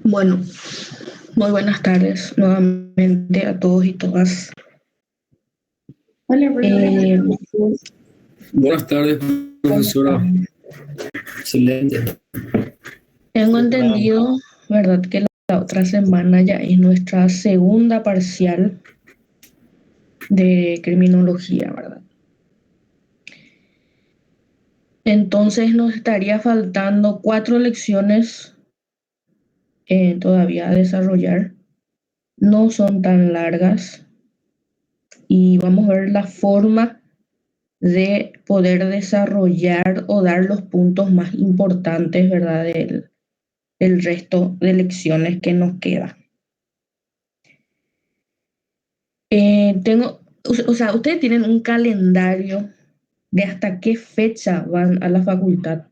Bueno, muy buenas tardes nuevamente a todos y todas. Hola, profe. Eh, Buenas tardes, ¿Cómo profesora. están? Excelente. Tengo Creo que nada más. entendido, ¿verdad?, que la otra semana ya es nuestra segunda parcial de criminología, ¿verdad? Entonces nos estaría faltando 4 lecciones todavía a desarrollar. No son tan largas y vamos a ver la forma de poder desarrollar o dar los puntos más importantes, ¿verdad?, del resto de lecciones que nos queda. O sea, ustedes tienen un calendario de hasta qué fecha van a la facultad.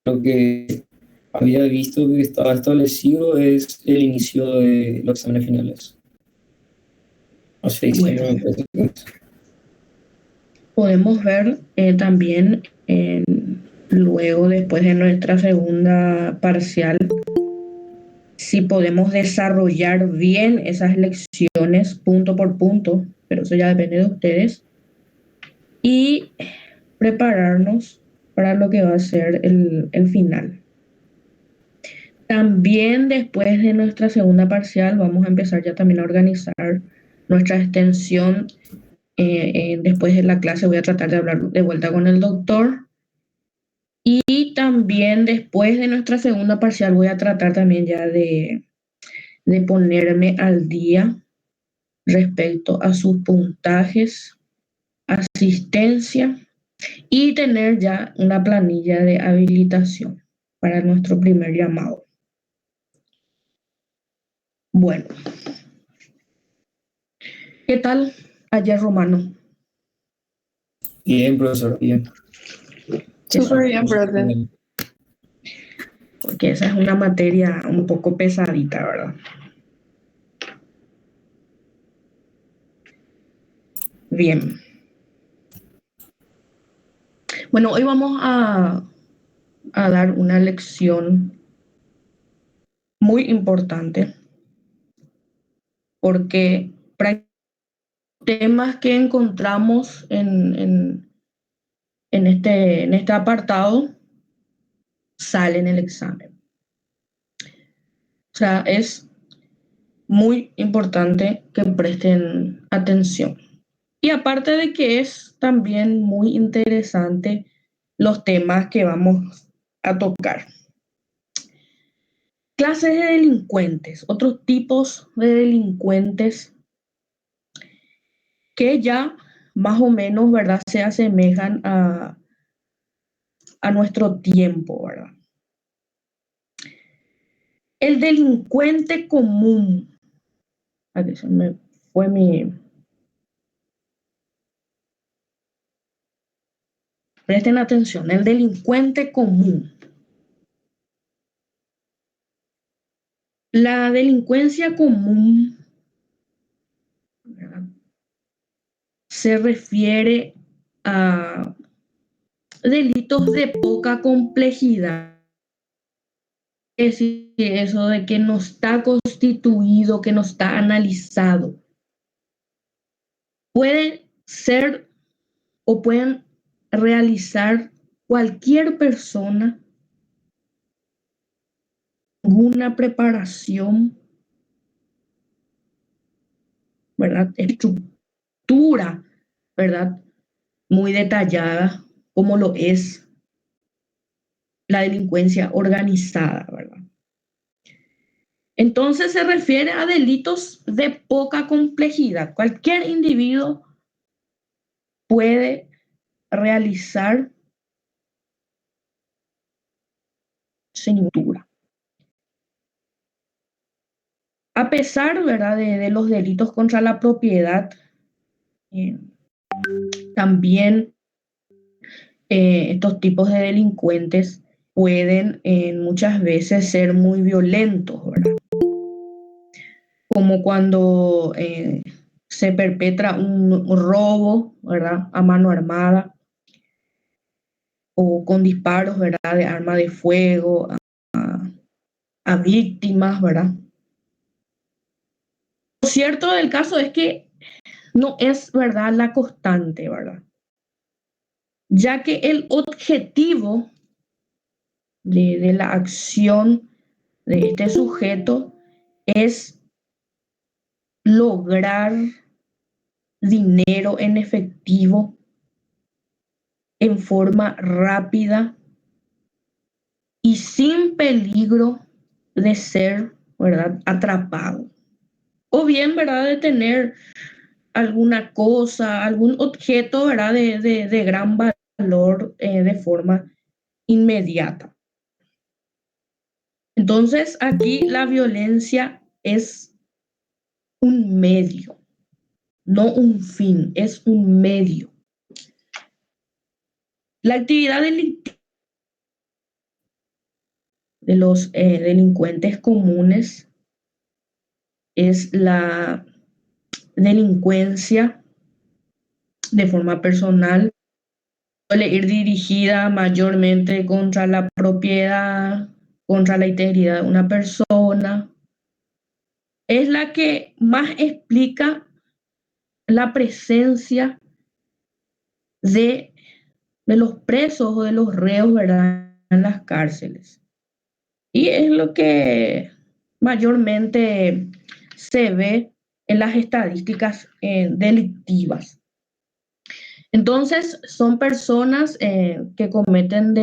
Lo que había visto que estaba establecido es el inicio de los exámenes finales. Hace Bueno, diciembre, me parece. podemos ver también luego, después de nuestra segunda parcial, si podemos desarrollar bien esas lecciones punto por punto, pero eso ya depende de ustedes, y prepararnos para lo que va a ser el final. También después de nuestra segunda parcial vamos a empezar ya también a organizar nuestra extensión. Después de la clase voy a tratar de hablar de vuelta con el doctor. Y también después de nuestra segunda parcial voy a tratar también ya de ponerme al día respecto a sus puntajes, asistencia y tener ya una planilla de habilitación para nuestro primer llamado. Bueno, ¿qué tal ayer, Romano? Bien, profesor, bien. Súper bien, profe. Bien. Porque esa es una materia un poco pesadita, ¿verdad? Bien. Bueno, hoy vamos a dar una lección muy importante porque temas que encontramos en este apartado salen en el examen. O sea, es muy importante que presten atención. Y aparte de que es también muy interesante los temas que vamos a tocar. Clases de delincuentes, otros tipos de delincuentes que ya más o menos, ¿verdad?, se asemejan a nuestro tiempo, ¿verdad? El delincuente común. Aquí se me fue mi... Presten atención, el delincuente común. La delincuencia común, ¿verdad?, se refiere a delitos de poca complejidad. Es decir, eso de que no está constituido, que no está analizado. Puede ser o pueden realizar cualquier persona una preparación, ¿verdad?, estructura, ¿verdad?, muy detallada, como lo es la delincuencia organizada, ¿verdad? Entonces se refiere a delitos de poca complejidad. Cualquier individuo puede realizar sin duda. A pesar, ¿verdad?, de los delitos contra la propiedad, eh, también estos tipos de delincuentes pueden muchas veces ser muy violentos, ¿verdad? Como cuando se perpetra un robo, ¿verdad?, a mano armada, o con disparos, ¿verdad?, de arma de fuego a víctimas, ¿verdad? Lo cierto del caso es que no es, ¿verdad?, la constante, ¿verdad? Ya que el objetivo de la acción de este sujeto es lograr dinero en efectivo en forma rápida y sin peligro de ser, ¿verdad?, atrapado. O bien, ¿verdad?, de tener alguna cosa, algún objeto, ¿verdad?, de gran valor de forma inmediata. Entonces, aquí la violencia es un medio, no un fin, es un medio. La actividad delictiva de los delincuentes comunes es la delincuencia de forma personal, suele ir dirigida mayormente contra la propiedad, contra la integridad de una persona. Es la que más explica la presencia de, de los presos o de los reos, ¿verdad?, en las cárceles. Y es lo que mayormente se ve en las estadísticas delictivas. Entonces, son personas que cometen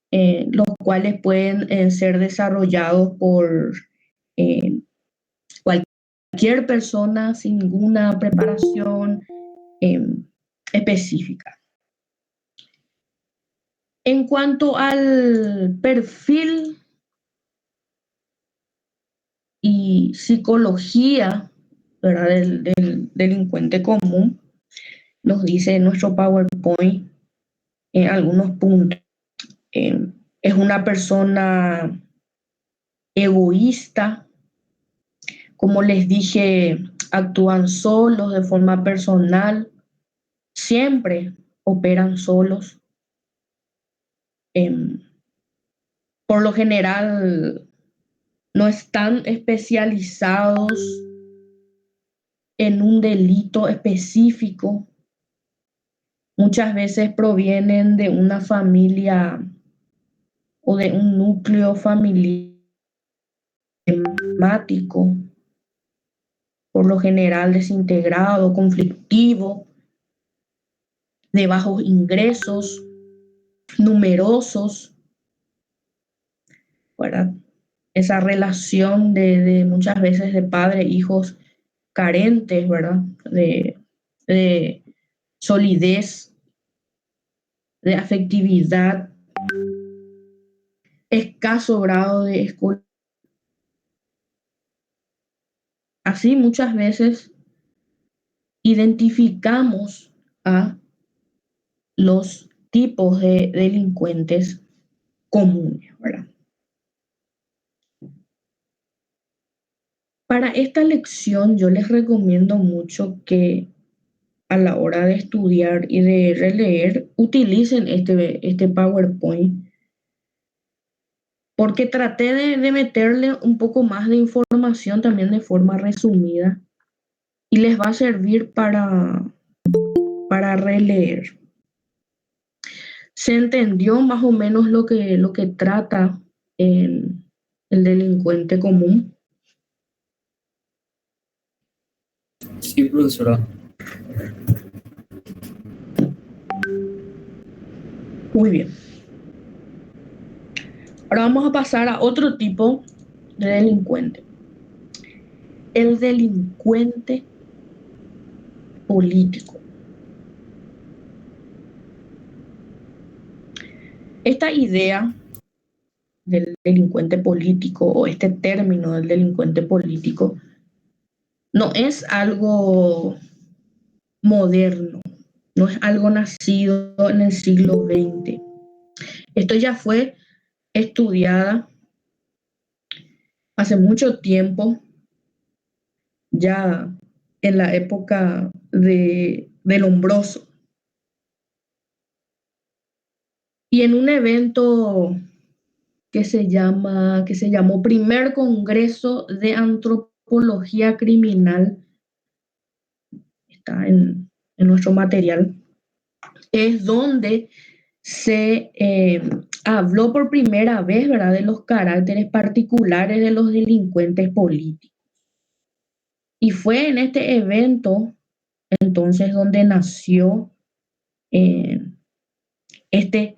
los cuales pueden ser desarrollados por eh, cualquier persona sin ninguna preparación eh, específica. En cuanto al perfil y psicología, ¿verdad?, del delincuente común, nos dice nuestro PowerPoint en algunos puntos. Es una persona egoísta, como les dije, actúan solos de forma personal, siempre operan solos. Eh, por lo general no están especializados en un delito específico. Muchas veces provienen de una familia o de un núcleo familiar problemático, por lo general desintegrado, conflictivo, de bajos ingresos, numerosos, ¿verdad? Esa relación de muchas veces de padre e hijos carentes, ¿verdad? De solidez, de afectividad, escaso grado de escuela. Así muchas veces identificamos a los tipos de delincuentes comunes, ¿verdad? Para esta lección yo les recomiendo mucho que a la hora de estudiar y de releer utilicen este PowerPoint, porque traté de meterle un poco más de información también de forma resumida y les va a servir para releer. ¿Se entendió más o menos lo que trata el delincuente común? Sí, profesora. Muy bien. Ahora vamos a pasar a otro tipo de delincuente. El delincuente político. Esta idea del delincuente político o este término del delincuente político no es algo moderno, no es algo nacido en el siglo XX. Esto ya fue estudiada hace mucho tiempo, ya en la época de Lombroso. Y en un evento que se llamó Primer Congreso de Antropología Criminal, está en nuestro material, es donde se habló por primera vez, ¿verdad?, de los caracteres particulares de los delincuentes políticos. Y fue en este evento entonces donde nació eh, este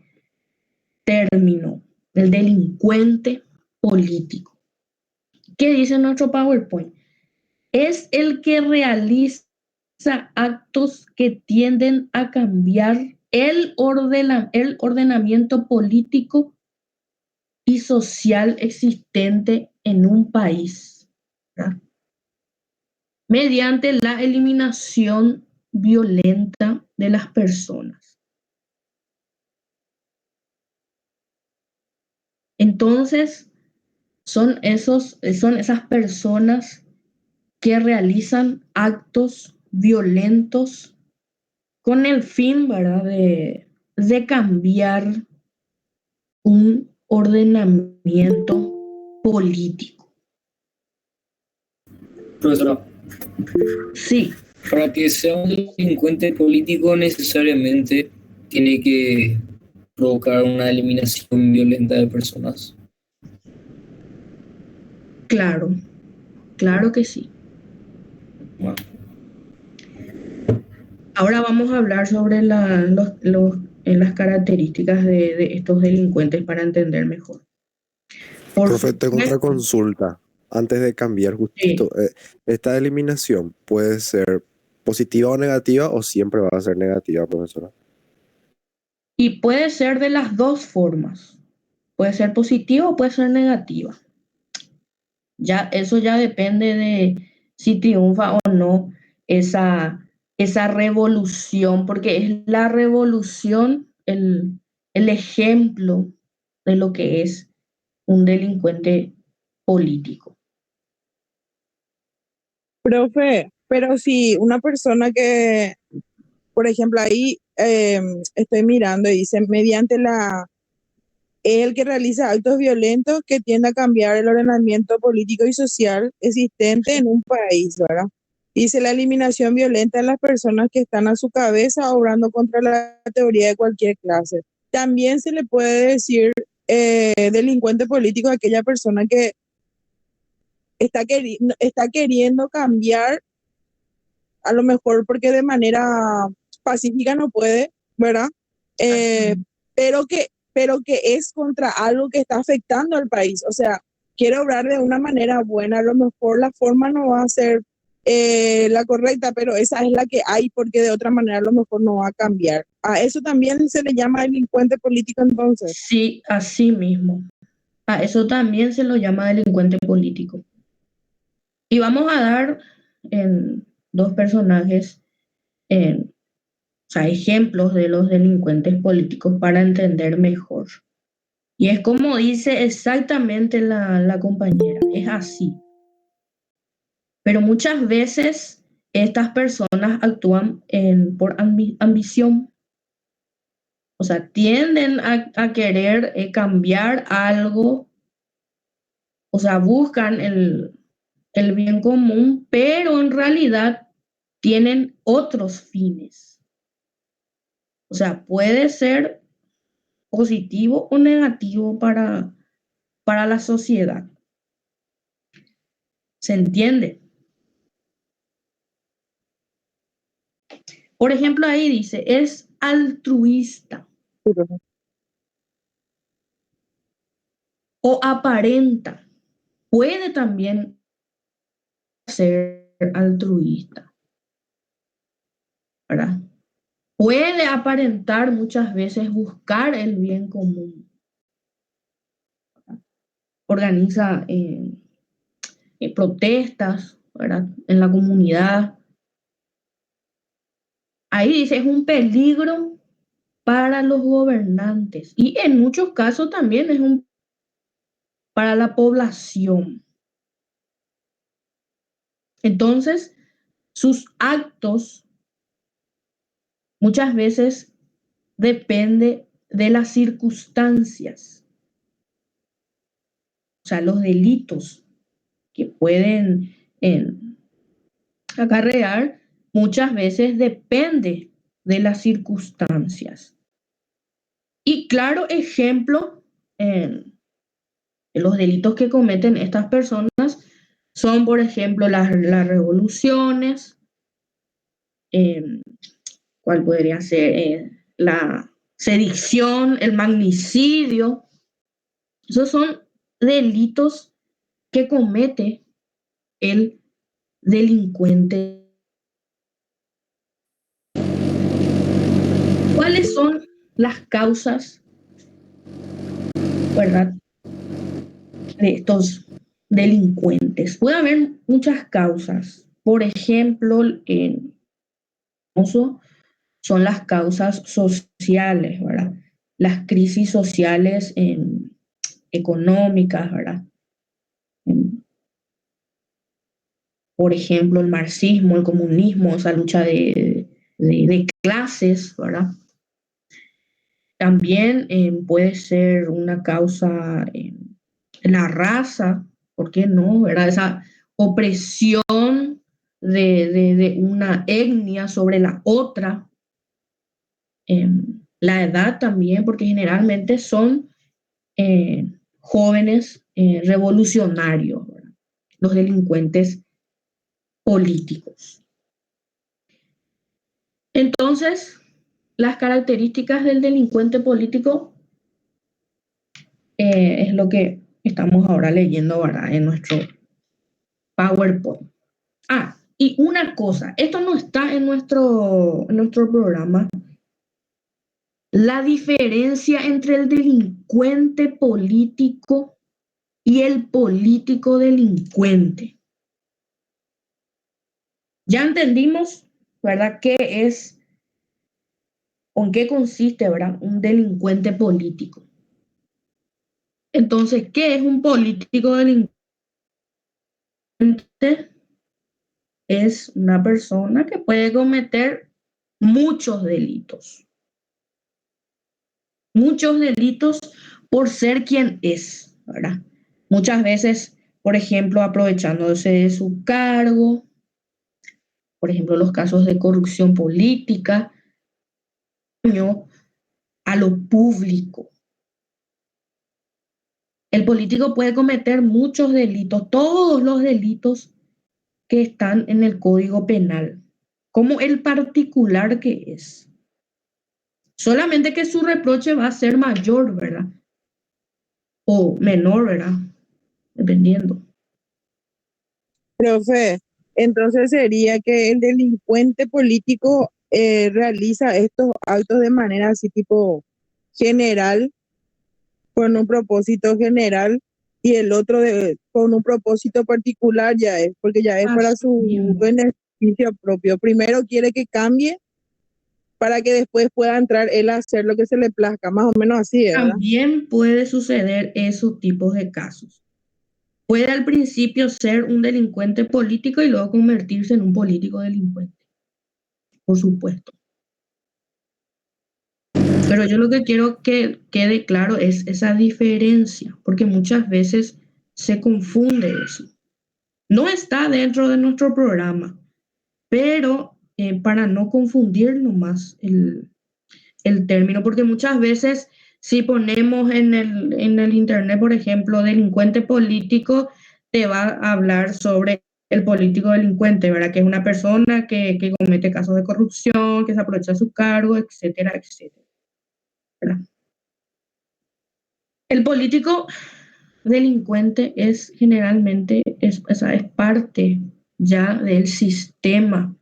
término, el delincuente político. ¿Qué dice nuestro PowerPoint? Es el que realiza actos que tienden a cambiar el ordenamiento político y social existente en un país, ¿verdad?, mediante la eliminación violenta de las personas. Entonces, son esas personas que realizan actos violentos con el fin, ¿verdad?, de cambiar un ordenamiento político. Profesora, Sí, para que sea un delincuente político necesariamente tiene que provocar una eliminación violenta de personas. claro, claro que sí. Bueno, Ahora vamos a hablar sobre las características de estos delincuentes para entender mejor. Por Profe, tengo otra supuesto, consulta. Antes de cambiar justito, sí. ¿esta eliminación puede ser positiva o negativa o siempre va a ser negativa, profesora? Y puede ser de las dos formas. Puede ser positiva o puede ser negativa. Ya, eso ya depende de si triunfa o no esa, esa revolución, porque es la revolución el ejemplo de lo que es un delincuente político. Profe, pero si una persona que, por ejemplo, ahí estoy mirando y dice, es el que realiza actos violentos que tiende a cambiar el ordenamiento político y social existente en un país, ¿verdad? Dice la eliminación violenta de las personas que están a su cabeza obrando contra la teoría de cualquier clase. También se le puede decir delincuente político a aquella persona que está queriendo cambiar, a lo mejor porque de manera pacífica no puede, ¿verdad? Eh, pero que es contra algo que está afectando al país. O sea, quiere obrar de una manera buena, a lo mejor la forma no va a ser la correcta, pero esa es la que hay porque de otra manera a lo mejor no va a cambiar. A eso también se le llama delincuente político entonces. Sí, así mismo. A eso también se lo llama delincuente político. Y vamos a dar en dos personajes, o sea, ejemplos de los delincuentes políticos para entender mejor. Y es como dice exactamente la compañera, es así. Pero muchas veces estas personas actúan por ambición, o sea, tienden a querer cambiar algo, o sea, buscan el bien común, pero en realidad tienen otros fines. O sea, puede ser positivo o negativo para la sociedad. ¿Se entiende? Por ejemplo, ahí dice, es altruista Sí, profe. o aparenta. Puede también ser altruista, ¿verdad? Puede aparentar muchas veces buscar el bien común. Organiza protestas, ¿verdad?, en la comunidad. Ahí dice, es un peligro para los gobernantes y en muchos casos también es para la población. Entonces, sus actos muchas veces depende de las circunstancias. O sea, los delitos que pueden acarrear muchas veces depende de las circunstancias. Y claro ejemplo de los delitos que cometen estas personas son, por ejemplo, las revoluciones, ¿cuál podría ser? La sedición, el magnicidio. Esos son delitos que comete el delincuente. ¿Cuáles son las causas, verdad, de estos delincuentes? Puede haber muchas causas. Por ejemplo, son las causas sociales, ¿verdad? Las crisis sociales económicas, ¿verdad? Por ejemplo, el marxismo, el comunismo, esa lucha de clases, ¿verdad? También puede ser una causa la raza, ¿por qué no? ¿Verdad? Esa opresión de una etnia sobre la otra. La edad también, porque generalmente son jóvenes revolucionarios, ¿verdad? Los delincuentes políticos. Entonces, las características del delincuente político es lo que estamos ahora leyendo, ¿verdad? En nuestro PowerPoint. Y una cosa, esto no está en nuestro programa. La diferencia entre el delincuente político y el político delincuente. Ya entendimos, ¿verdad?, qué es o en qué consiste, ¿verdad?, un delincuente político. Entonces, ¿qué es un político delincuente? Es una persona que puede cometer muchos delitos por ser quien es, ¿verdad? Muchas veces, por ejemplo, aprovechándose de su cargo, por ejemplo, los casos de corrupción política, daño a lo público. El político puede cometer muchos delitos, todos los delitos que están en el Código Penal, como el particular que es. Solamente que su reproche va a ser mayor, ¿verdad? O menor, ¿verdad? Dependiendo. Profe, entonces sería que el delincuente político realiza estos actos de manera así tipo general, con un propósito general, y el otro con un propósito particular ya es, porque ya es para Así su mismo. beneficio propio. Primero quiere que cambie para que después pueda entrar él a hacer lo que se le plazca, más o menos así, ¿verdad? También puede suceder esos tipos de casos. Puede al principio ser un delincuente político y luego convertirse en un político delincuente, por supuesto. Pero yo lo que quiero que quede claro es esa diferencia, porque muchas veces se confunde eso. No está dentro de nuestro programa, pero para no confundir nomás el término, porque muchas veces si ponemos en el internet, por ejemplo, delincuente político, te va a hablar sobre el político delincuente, ¿verdad? Que es una persona que comete casos de corrupción, que se aprovecha de su cargo, etcétera, etcétera, ¿verdad? El político delincuente es generalmente, es parte ya del sistema,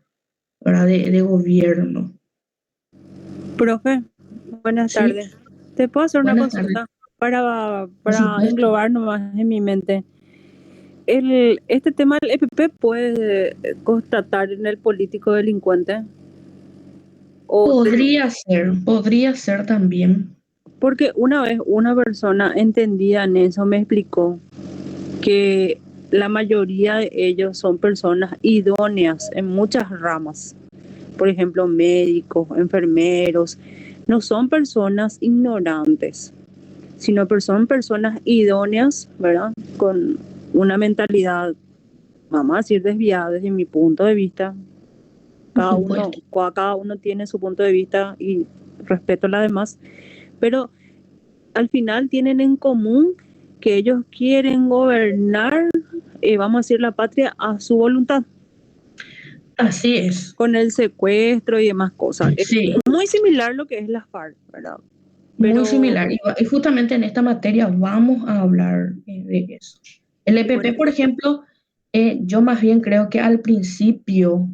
¿verdad? De gobierno. Profe, buenas Sí, tardes. ¿Te puedo hacer una buenas tardes. consulta para, Por para supuesto. englobar nomás en mi mente? Este tema del EPP puede constatar en el político delincuente. Podría ser también. Porque una vez una persona entendida en eso me explicó que la mayoría de ellos son personas idóneas en muchas ramas. Por ejemplo, médicos, enfermeros, no son personas ignorantes, sino que son personas idóneas, ¿verdad? Con una mentalidad, vamos a decir, desviada desde mi punto de vista. Por Cada supuesto. uno tiene su punto de vista y respeto a la demás, pero al final tienen en común que ellos quieren gobernar, vamos a decir, la patria a su voluntad, Así es. con el secuestro y demás cosas. Es Sí, muy similar lo que es la FARC, ¿verdad? muy Pero similar. Y justamente en esta materia vamos a hablar de eso. El EPP, bueno, por ejemplo, yo más bien creo que al principio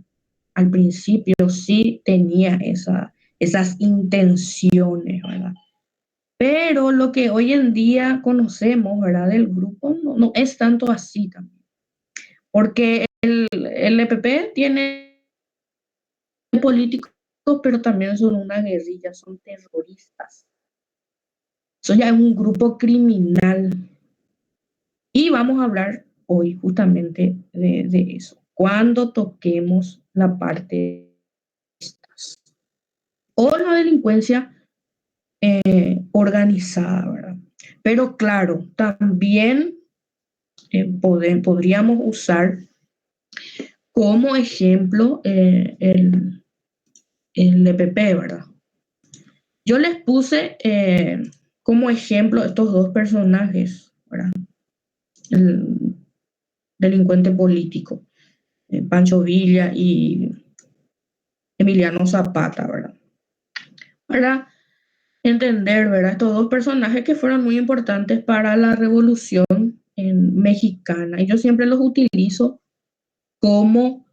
sí tenía esas intenciones, ¿verdad? Pero lo que hoy en día conocemos, ¿verdad? Del grupo no es tanto así también. Porque el EPP tiene políticos, pero también son una guerrilla, son terroristas. Eso ya es un grupo criminal. Y vamos a hablar hoy justamente de eso. Cuando toquemos la parte de estas. O la delincuencia organizada, ¿verdad? Pero claro, también podríamos usar como ejemplo el EPP, ¿verdad? Yo les puse como ejemplo estos dos personajes, ¿verdad? El delincuente político, Pancho Villa y Emiliano Zapata, ¿verdad? Para entender, ¿verdad? Estos dos personajes que fueron muy importantes para la revolución mexicana. Y yo siempre los utilizo como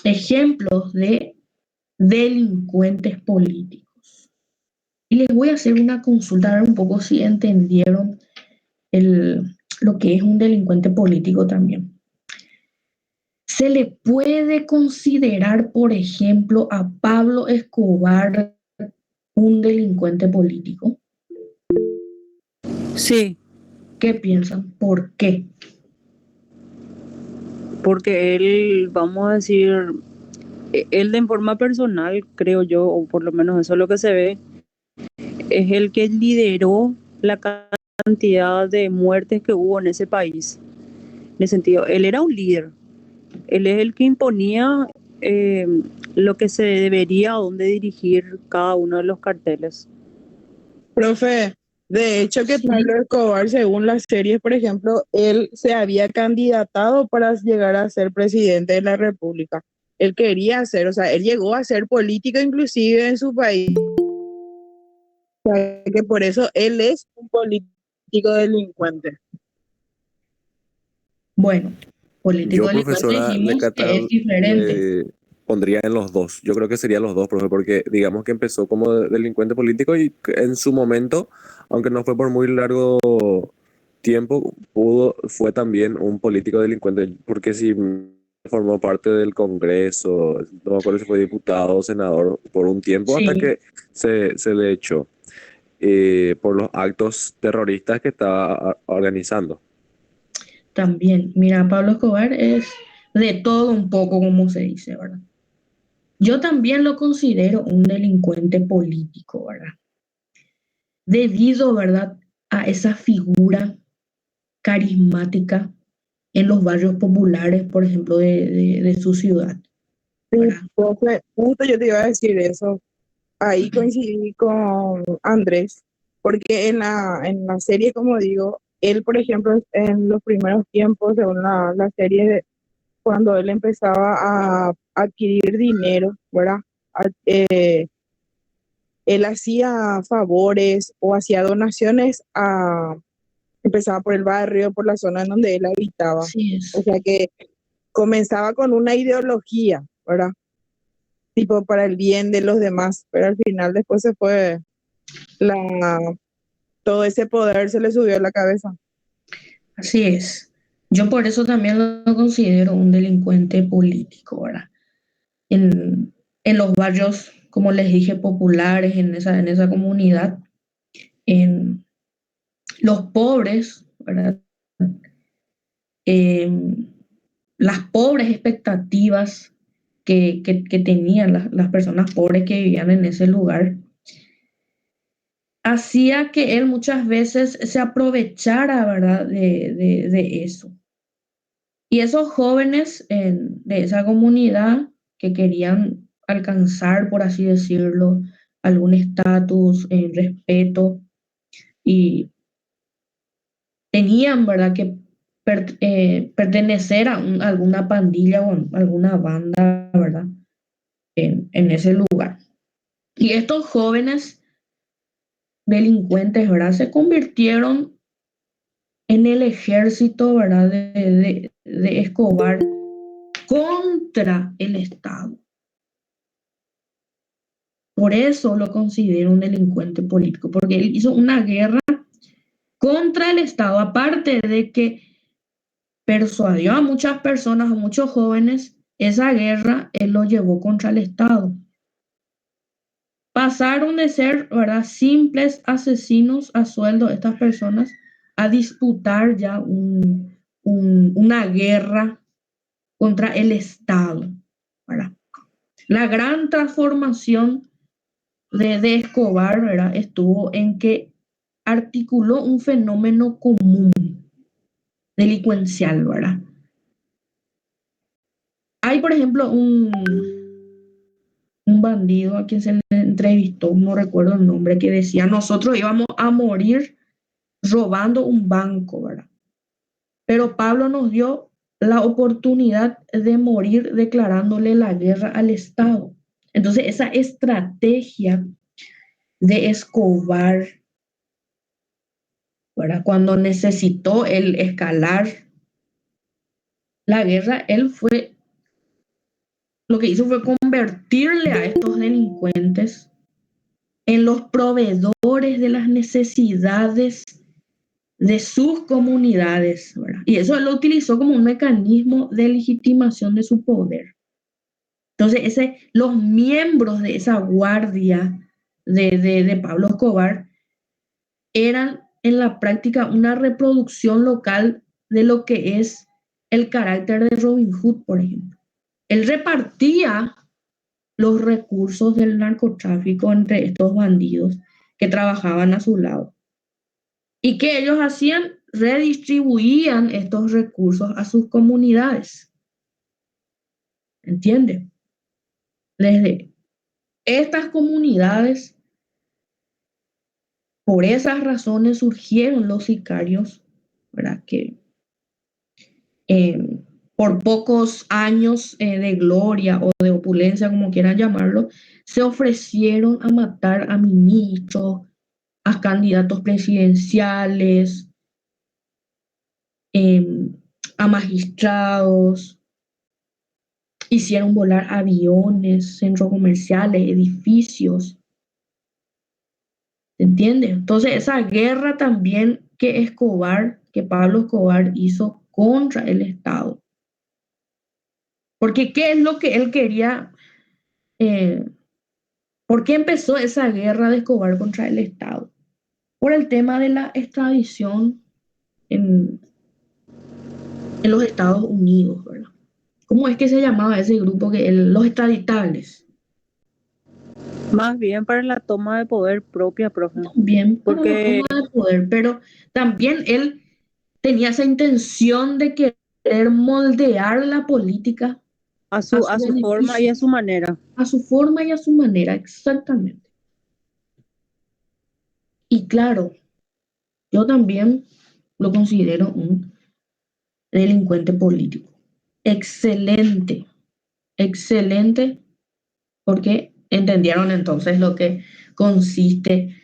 ejemplos de delincuentes políticos. Y les voy a hacer una consulta, a ver un poco si entendieron lo que es un delincuente político también. ¿Se le puede considerar, por ejemplo, a Pablo Escobar un delincuente político? sí, ¿Qué piensan? ¿Por qué? porque él, vamos a decir, él de forma personal, creo yo, o por lo menos eso es lo que se ve, es el que lideró la cantidad de muertes que hubo en ese país. En ese sentido, él era un líder, él es el que imponía eh, lo que se debería, a dónde dirigir cada uno de los carteles. Profe, de hecho que Sí, Pablo Escobar, según las series, por ejemplo, él se había candidatado para llegar a ser presidente de la República. Él quería ser, o sea, él llegó a ser político inclusive en su país, o sea, que por eso él es un político delincuente. bueno, político Yo, delincuente profesora, de dijimos que es Qatar diferente. le pondría en los dos. Yo creo que serían los dos, profe, porque digamos que empezó como delincuente político y que en su momento, aunque no fue por muy largo tiempo, fue también un político delincuente, porque si formó parte del Congreso, no me acuerdo si fue diputado o senador por un tiempo, hasta Sí, que se le echó por los actos terroristas que estaba organizando. también. Mira, Pablo Escobar es de todo un poco, como se dice, ¿verdad? Yo también lo considero un delincuente político, ¿verdad? Debido, ¿verdad?, a esa figura carismática en los barrios populares, por ejemplo, de su ciudad, Sí, ¿verdad? profe, justo yo te iba a decir eso. Ahí coincidí con Andrés, porque en la serie, como digo, él, por ejemplo, en los primeros tiempos, según la serie, cuando él empezaba a adquirir dinero, ¿verdad? A- eh, Él hacía favores o hacía donaciones empezaba por el barrio, por la zona en donde él habitaba. Así O es. sea que comenzaba con una ideología, ¿verdad? Tipo para el bien de los demás, pero al final después se fue la, todo ese poder se le subió a la cabeza. Así es. Yo por eso también lo considero un delincuente político, ¿verdad? En los barrios, como les dije, populares, en esa comunidad, en los pobres, ¿verdad? Eh, las pobres expectativas que tenían las personas pobres que vivían en ese lugar, hacía que él muchas veces se aprovechara, ¿verdad?, de eso. Y esos jóvenes de esa comunidad que querían alcanzar, por así decirlo, algún estatus, respeto, y tenían, ¿verdad?, que pertenecer a alguna pandilla o alguna banda, ¿verdad?, en ese lugar. Y estos jóvenes delincuentes, ¿verdad?, se convirtieron en el ejército, ¿verdad?, de Escobar contra el Estado. Por eso lo considero un delincuente político, porque él hizo una guerra contra el Estado, aparte de que persuadió a muchas personas, a muchos jóvenes, esa guerra él lo llevó contra el Estado. Pasaron de ser, ¿verdad?, simples asesinos a sueldo estas personas a disputar ya una guerra contra el Estado, ¿verdad? La gran transformación de Escobar, ¿verdad?, estuvo en que articuló un fenómeno común delincuencial, ¿verdad? Hay, por ejemplo, un bandido a quien se le entrevistó, no recuerdo el nombre, que decía, nosotros íbamos a morir robando un banco, ¿verdad? Pero Pablo nos dio la oportunidad de morir declarándole la guerra al Estado. Entonces, esa estrategia de Escobar, ¿verdad?, cuando necesitó el escalar la guerra, lo que hizo fue convertirle a estos delincuentes en los proveedores de las necesidades de sus comunidades, ¿verdad? Y eso él lo utilizó como un mecanismo de legitimación de su poder. Entonces, los miembros de esa guardia de Pablo Escobar eran en la práctica una reproducción local de lo que es el carácter de Robin Hood, por ejemplo. Él repartía los recursos del narcotráfico entre estos bandidos que trabajaban a su lado. ¿Y qué ellos hacían? Redistribuían estos recursos a sus comunidades. ¿Entiende? Desde estas comunidades, por esas razones surgieron los sicarios, ¿verdad?, que por pocos años de gloria o de opulencia, como quieran llamarlo, se ofrecieron a matar a ministros, a candidatos presidenciales, a magistrados, hicieron volar aviones, centros comerciales, edificios. ¿Se entiende? Entonces, esa guerra también que Pablo Escobar hizo contra el Estado. Porque ¿qué es lo que él quería? ¿Por qué empezó esa guerra de Escobar contra el Estado? Por el tema de la extradición en los Estados Unidos, ¿verdad? ¿Cómo es que se llamaba ese grupo? Los extraditables. Más bien para la toma de poder propia, profe. También para la Porque toma de poder, pero también él tenía esa intención de querer moldear la política a su forma y beneficio, a su manera. a su forma y a su manera, exactamente. Y claro, yo también lo considero un delincuente político. Excelente, excelente, porque entendieron entonces lo que consiste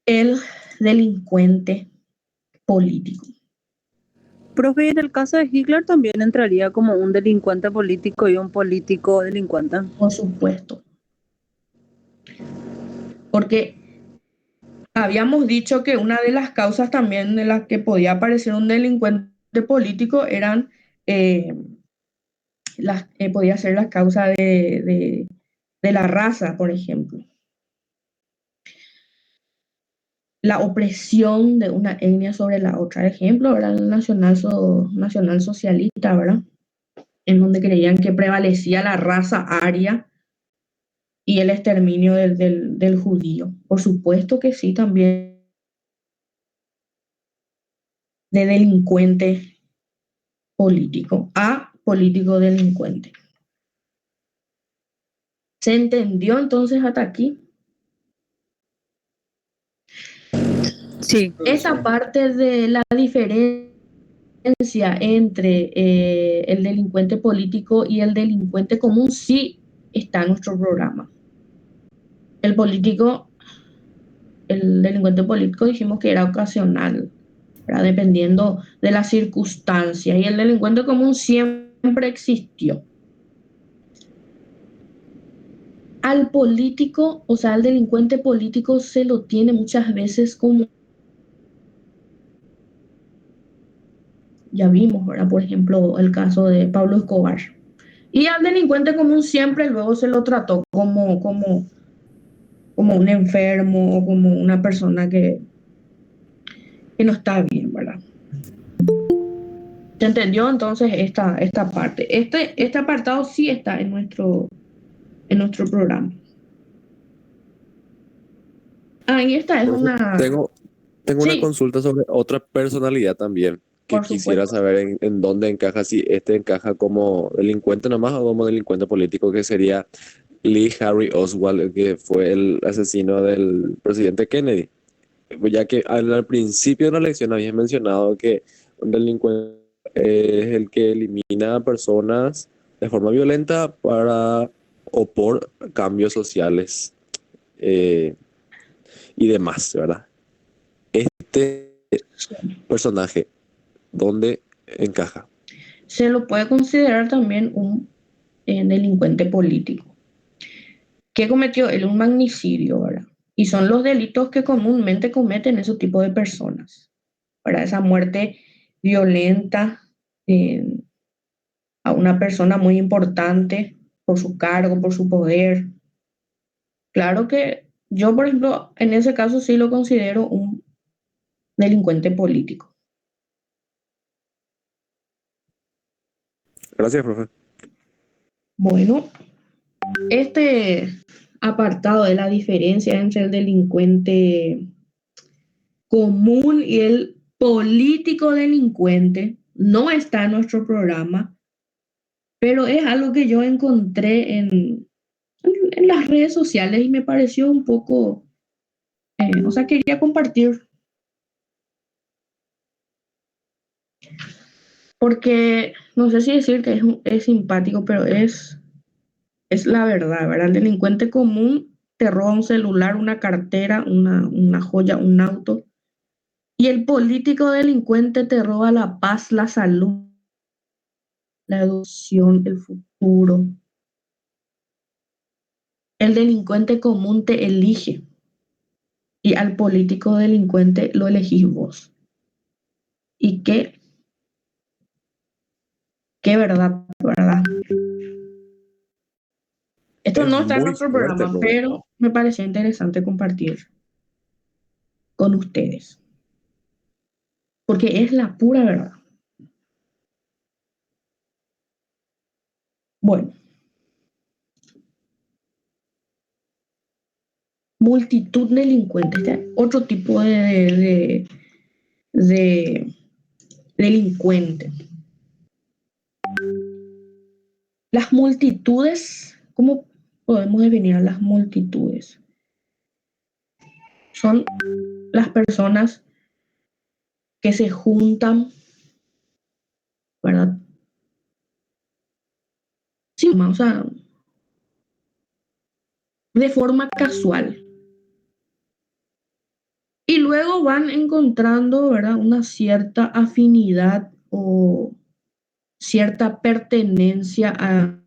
el delincuente político. Profe, en el caso de Hitler también entraría como un delincuente político y un político delincuente. Por supuesto. Porque habíamos dicho que una de las causas también de las que podía aparecer un delincuente político eran, podía ser la causa de la raza, por ejemplo. La opresión de una etnia sobre la otra. Ejemplo, era el nacional socialista, ¿verdad? en donde creían que prevalecía la raza aria y el exterminio del judío. Por supuesto que sí, también de delincuente político a político delincuente. ¿Se entendió entonces hasta aquí? Sí, Esta parte de la diferencia entre el delincuente político y el delincuente común sí está en nuestro programa. El político, el delincuente político dijimos que era ocasional, ¿verdad? Dependiendo de las circunstancias, y el delincuente común siempre existió. Al político, o sea, al delincuente político se lo tiene muchas veces como, ya vimos, ¿verdad? Por ejemplo, el caso de Pablo Escobar. Y al delincuente común siempre luego se lo trató como un enfermo o como una persona que no está bien, ¿verdad? ¿Se entendió entonces esta parte? Este apartado sí está en nuestro programa. Ah, y esta es Profe, una... tengo una Sí, consulta sobre otra personalidad también, que por quisiera supuesto. saber en dónde encaja, si este encaja como delincuente nomás o como delincuente político, que sería Lee Harvey Oswald, el que fue el asesino del presidente Kennedy. Ya que al principio de la lección habías mencionado que un delincuente es el que elimina a personas de forma violenta para o por cambios sociales eh, y demás, ¿verdad? Este personaje, ¿dónde encaja? Se lo puede considerar también un delincuente político. ¿Qué cometió él? Un magnicidio, ¿verdad? Y son los delitos que comúnmente cometen ese tipo de personas, ¿verdad? Esa muerte violenta eh, a una persona muy importante por su cargo, por su poder. Claro que yo, por ejemplo, en ese caso sí lo considero un delincuente político. Gracias, profe. Bueno, este apartado de la diferencia entre el delincuente común y el político delincuente no está en nuestro programa, pero es algo que yo encontré en las redes sociales y me pareció un poco, o sea, quería compartir, porque no sé si decir que es simpático, pero es la verdad, ¿verdad? El delincuente común te roba un celular, una cartera, una joya, un auto, y el político delincuente te roba la paz, la salud, la educación, el futuro. El delincuente común te elige y al político delincuente lo elegís vos. Y qué verdad, ¿verdad? Esto Es no está en muy nuestro fuerte, programa, profe. pero me pareció interesante compartir con ustedes, porque es la pura verdad. Bueno, multitud delincuente, este es otro tipo de delincuente. Las multitudes, ¿cómo podemos definir a las multitudes? Son las personas que se juntan, ¿verdad? Sí, o sea, de forma casual. Y luego van encontrando, ¿verdad? Una cierta afinidad o cierta pertenencia a...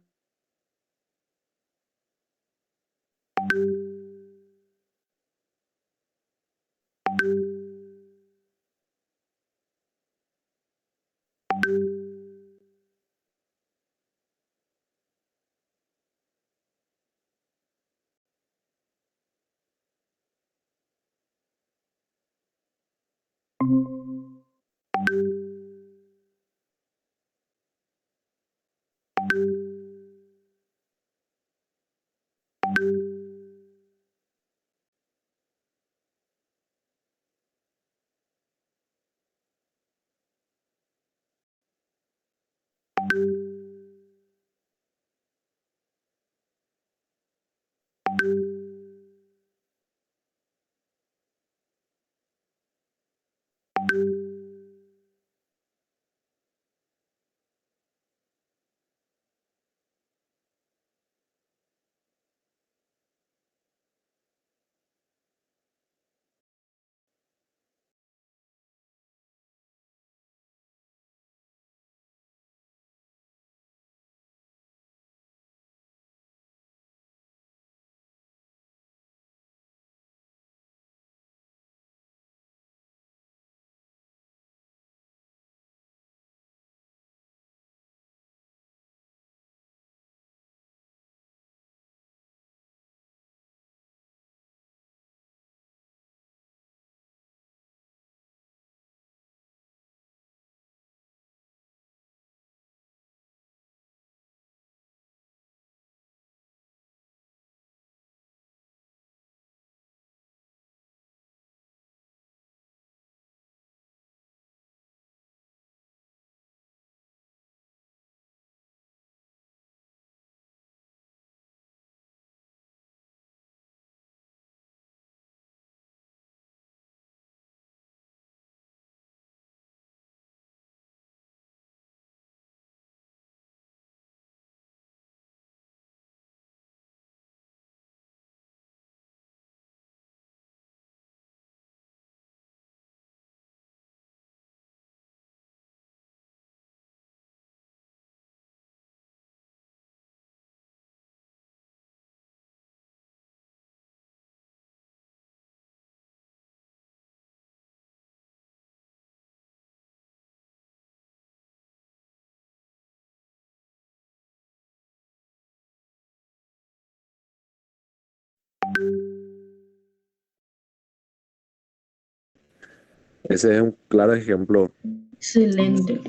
Ese es un claro ejemplo. Excelente.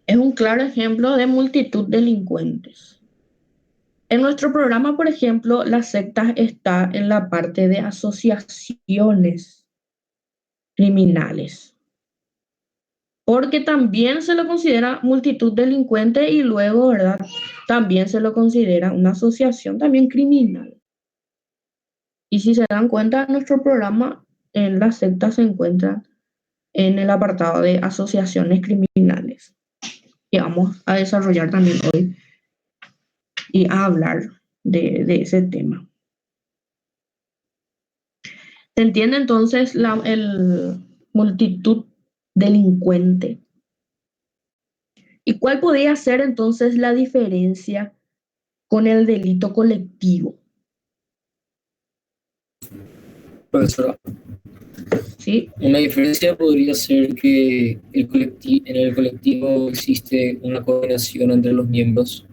Es un claro ejemplo de multitud delincuentes. En nuestro programa, por ejemplo, la secta está en la parte de asociaciones criminales, porque también se lo considera multitud delincuente y luego, ¿verdad? También se lo considera una asociación también criminal. Y si se dan cuenta, nuestro programa en la secta se encuentra en el apartado de asociaciones criminales. Y vamos a desarrollar también hoy y a hablar de ese tema. ¿Se entiende entonces el multitud delincuente? ¿Y cuál podría ser entonces la diferencia con el delito colectivo? Profesora, ¿Sí? una diferencia podría ser que en el colectivo existe una coordinación entre los miembros,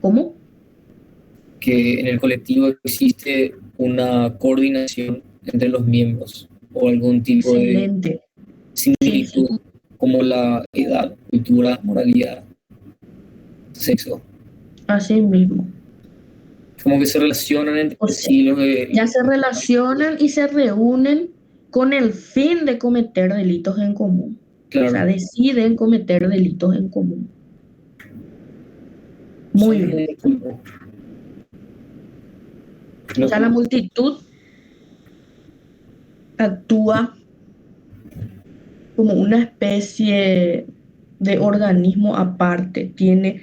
¿Cómo? que en el colectivo existe una coordinación entre los miembros o algún tipo de Excelente. Sí, sí, similitud como la edad, cultura, moralidad, sexo. así mismo. Como que se relacionan entre O sea, sí los de... ya se relacionan y se reúnen con el fin de cometer delitos en común. O sea, Claro, deciden cometer delitos en común. Muy son bien. un grupo. O sea, la multitud actúa como una especie de organismo aparte, tiene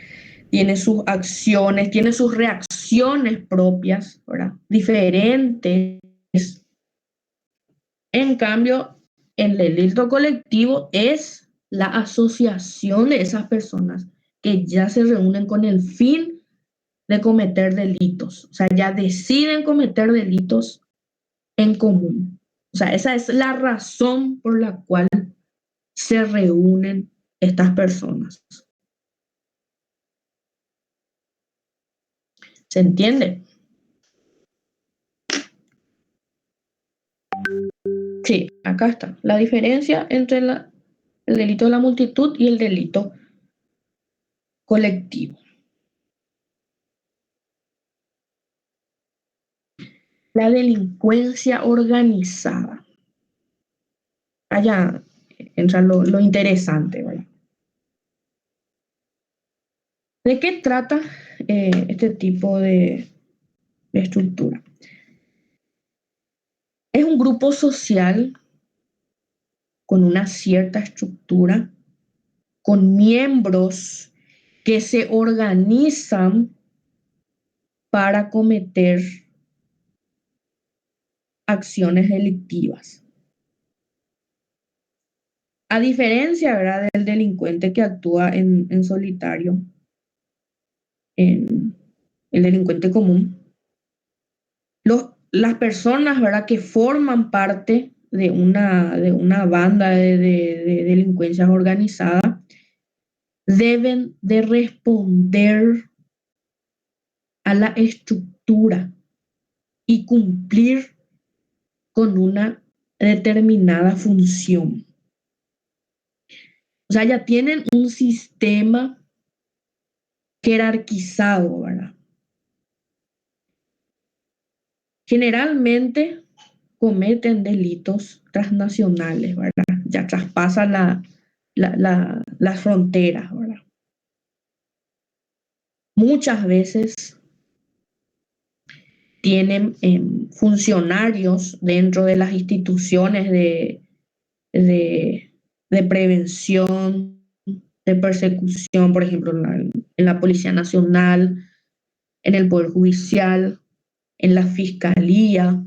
sus acciones, tiene sus reacciones propias, ¿verdad? Diferentes. En cambio, el delito colectivo es la asociación de esas personas que ya se reúnen con el fin de cometer delitos, o sea, ya deciden cometer delitos en común. O sea, esa es la razón por la cual se reúnen estas personas. ¿Se entiende? Sí, acá está. La diferencia entre el delito de la multitud y el delito colectivo. La delincuencia organizada. Allá entra lo interesante, ¿vale? ¿De qué trata este tipo de estructura? Es un grupo social con una cierta estructura, con miembros que se organizan para cometer acciones delictivas. A diferencia, ¿verdad?, del delincuente que actúa en solitario, en el delincuente común, las personas, ¿verdad?, que forman parte de una banda de delincuencia organizada deben de responder a la estructura y cumplir con una determinada función. O sea, ya tienen un sistema jerarquizado, ¿verdad? Generalmente cometen delitos transnacionales, ¿verdad? Ya traspasan las fronteras, ¿verdad? Muchas veces tienen funcionarios dentro de las instituciones de, de prevención, de persecución, por ejemplo, en la Policía Nacional, en el Poder Judicial, en la Fiscalía.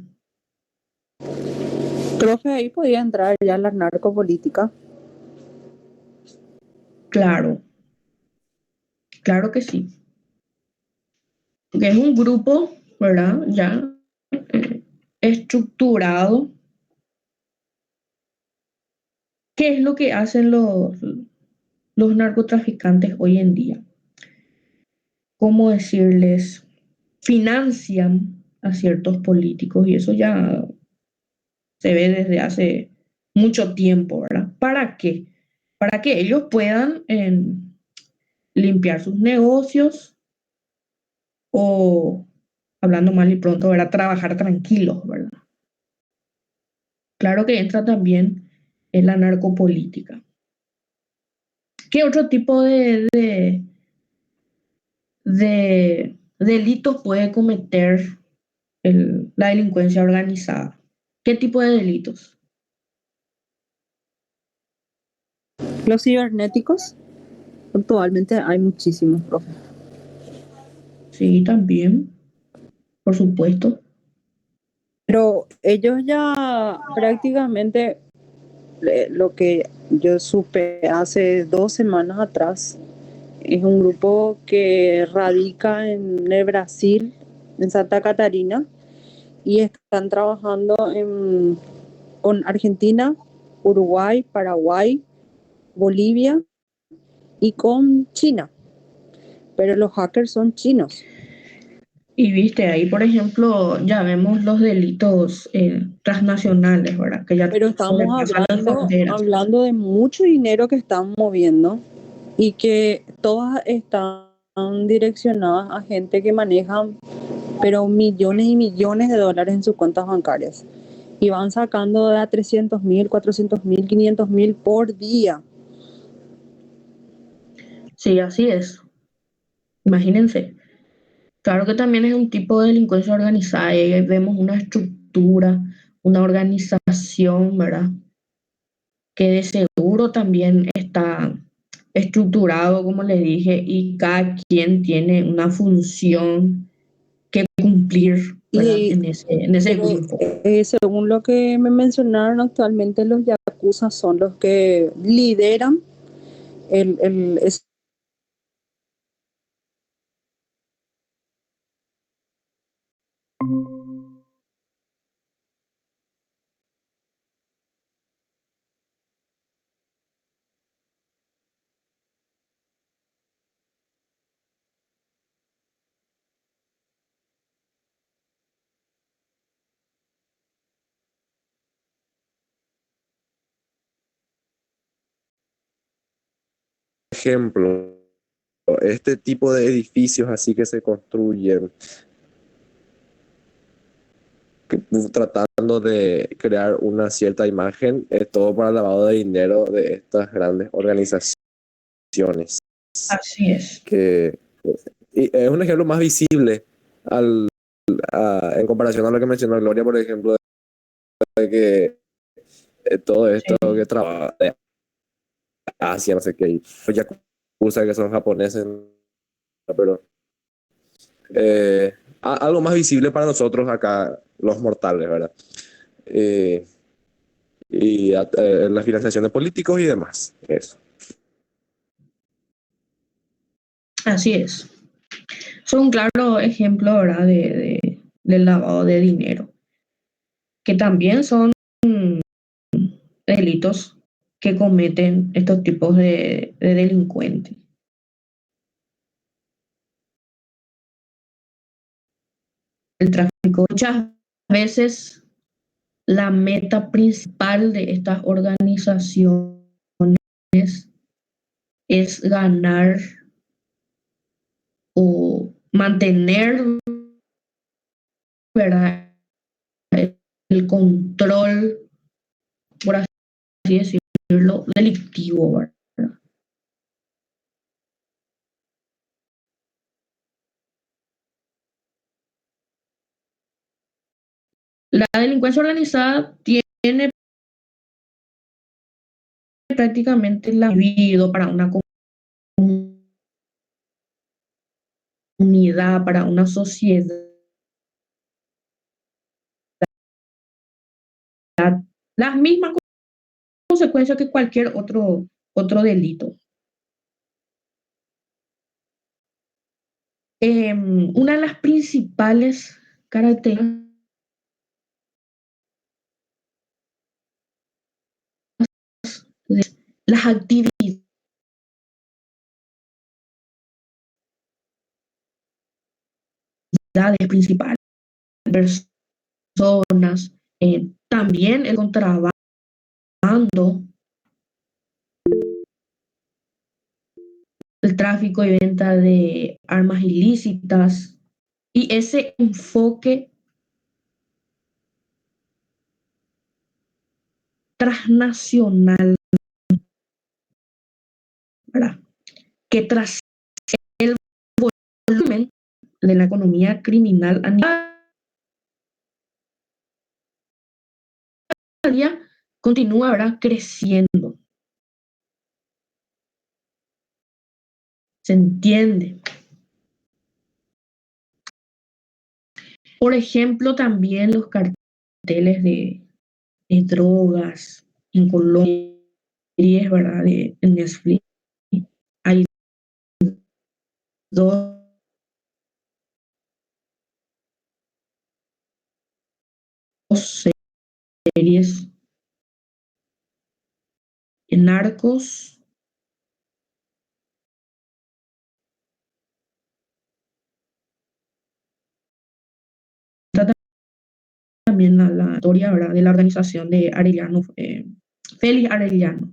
Profe, ahí podía entrar ya la narcopolítica. Claro, claro que sí. Que es un grupo, ¿verdad? Ya estructurado. ¿Qué es lo que hacen los narcotraficantes hoy en día? ¿Cómo decirles? Financian a ciertos políticos y eso ya se ve desde hace mucho tiempo, ¿verdad? ¿Para qué? Para que ellos puedan limpiar sus negocios o, hablando mal y pronto, ¿verdad?, trabajar tranquilos, ¿verdad? Claro que entra también en la narcopolítica. ¿Qué otro tipo de delitos puede cometer la delincuencia organizada? ¿Qué tipo de delitos? Los cibernéticos, actualmente hay muchísimos, profe. Sí, también, por supuesto. Pero ellos ya prácticamente, lo que yo supe hace 2 semanas atrás, es un grupo que radica en el Brasil, en Santa Catarina, y están trabajando con Argentina, Uruguay, Paraguay, Bolivia y con China. Pero los hackers son chinos. Y viste, ahí, por ejemplo, ya vemos los delitos transnacionales, ¿verdad? Que ya Pero estamos sobrepasan las fronteras. hablando de mucho dinero que están moviendo y que todas están direccionadas a gente que maneja, pero millones y millones de dólares en sus cuentas bancarias. Y van sacando de a 300.000, 400.000, 500.000 por día. Sí, así es. Imagínense. Claro que también es un tipo de delincuencia organizada y ahí vemos una estructura, una organización, ¿verdad? Que de seguro también está estructurado, como le dije, y cada quien tiene una función que cumplir, ¿verdad? Y En ese pero, grupo. según lo que me mencionaron, actualmente los yakuza son los que lideran ese Ejemplo, este tipo de edificios así que se construyen, tratando de crear una cierta imagen, es todo para el lavado de dinero de estas grandes organizaciones. Así es. Que y es un ejemplo más visible en comparación a lo que mencionó Gloria, por ejemplo, de que todo esto Sí. que trabaja de Asia, no sé qué, y los yakuza que son japoneses, pero algo más visible para nosotros acá, los mortales, ¿verdad? Eh, la financiación de políticos y demás. Eso. Así es. Son un claro ejemplo, ¿verdad? Del lavado de dinero, que también son delitos que cometen estos tipos de delincuentes. El tráfico. Muchas veces la meta principal de estas organizaciones es ganar o mantener, ¿verdad?, el control, por así decirlo, delictivo, ¿verdad? La delincuencia organizada tiene prácticamente la vida para una comunidad, para una sociedad, las mismas consecuencias que cualquier otro delito. Una de las principales características de las actividades principales, personas, también el contrabando, el tráfico y venta de armas ilícitas y ese enfoque transnacional, ¿verdad?, que tras el volumen de la economía criminal a nivel día continúa, ¿verdad?, creciendo. ¿Se entiende? Por ejemplo, también los carteles de drogas en Colombia, ¿verdad?, en Netflix. Hay dos series en Narcos, también la historia, ¿verdad?, de la organización de Arellano, Félix Arellano,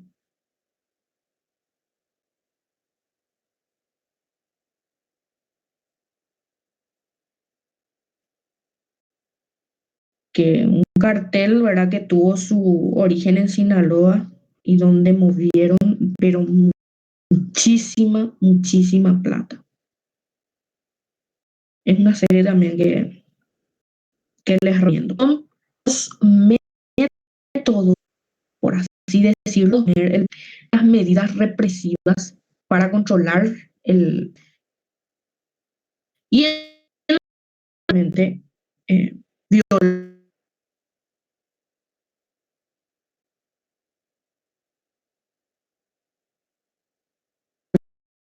que un cartel, ¿verdad?, que tuvo su origen en Sinaloa y donde movieron, pero muchísima plata. Es una serie también que les recomiendo. Son los métodos, por así decirlo, las medidas represivas para controlar y eh,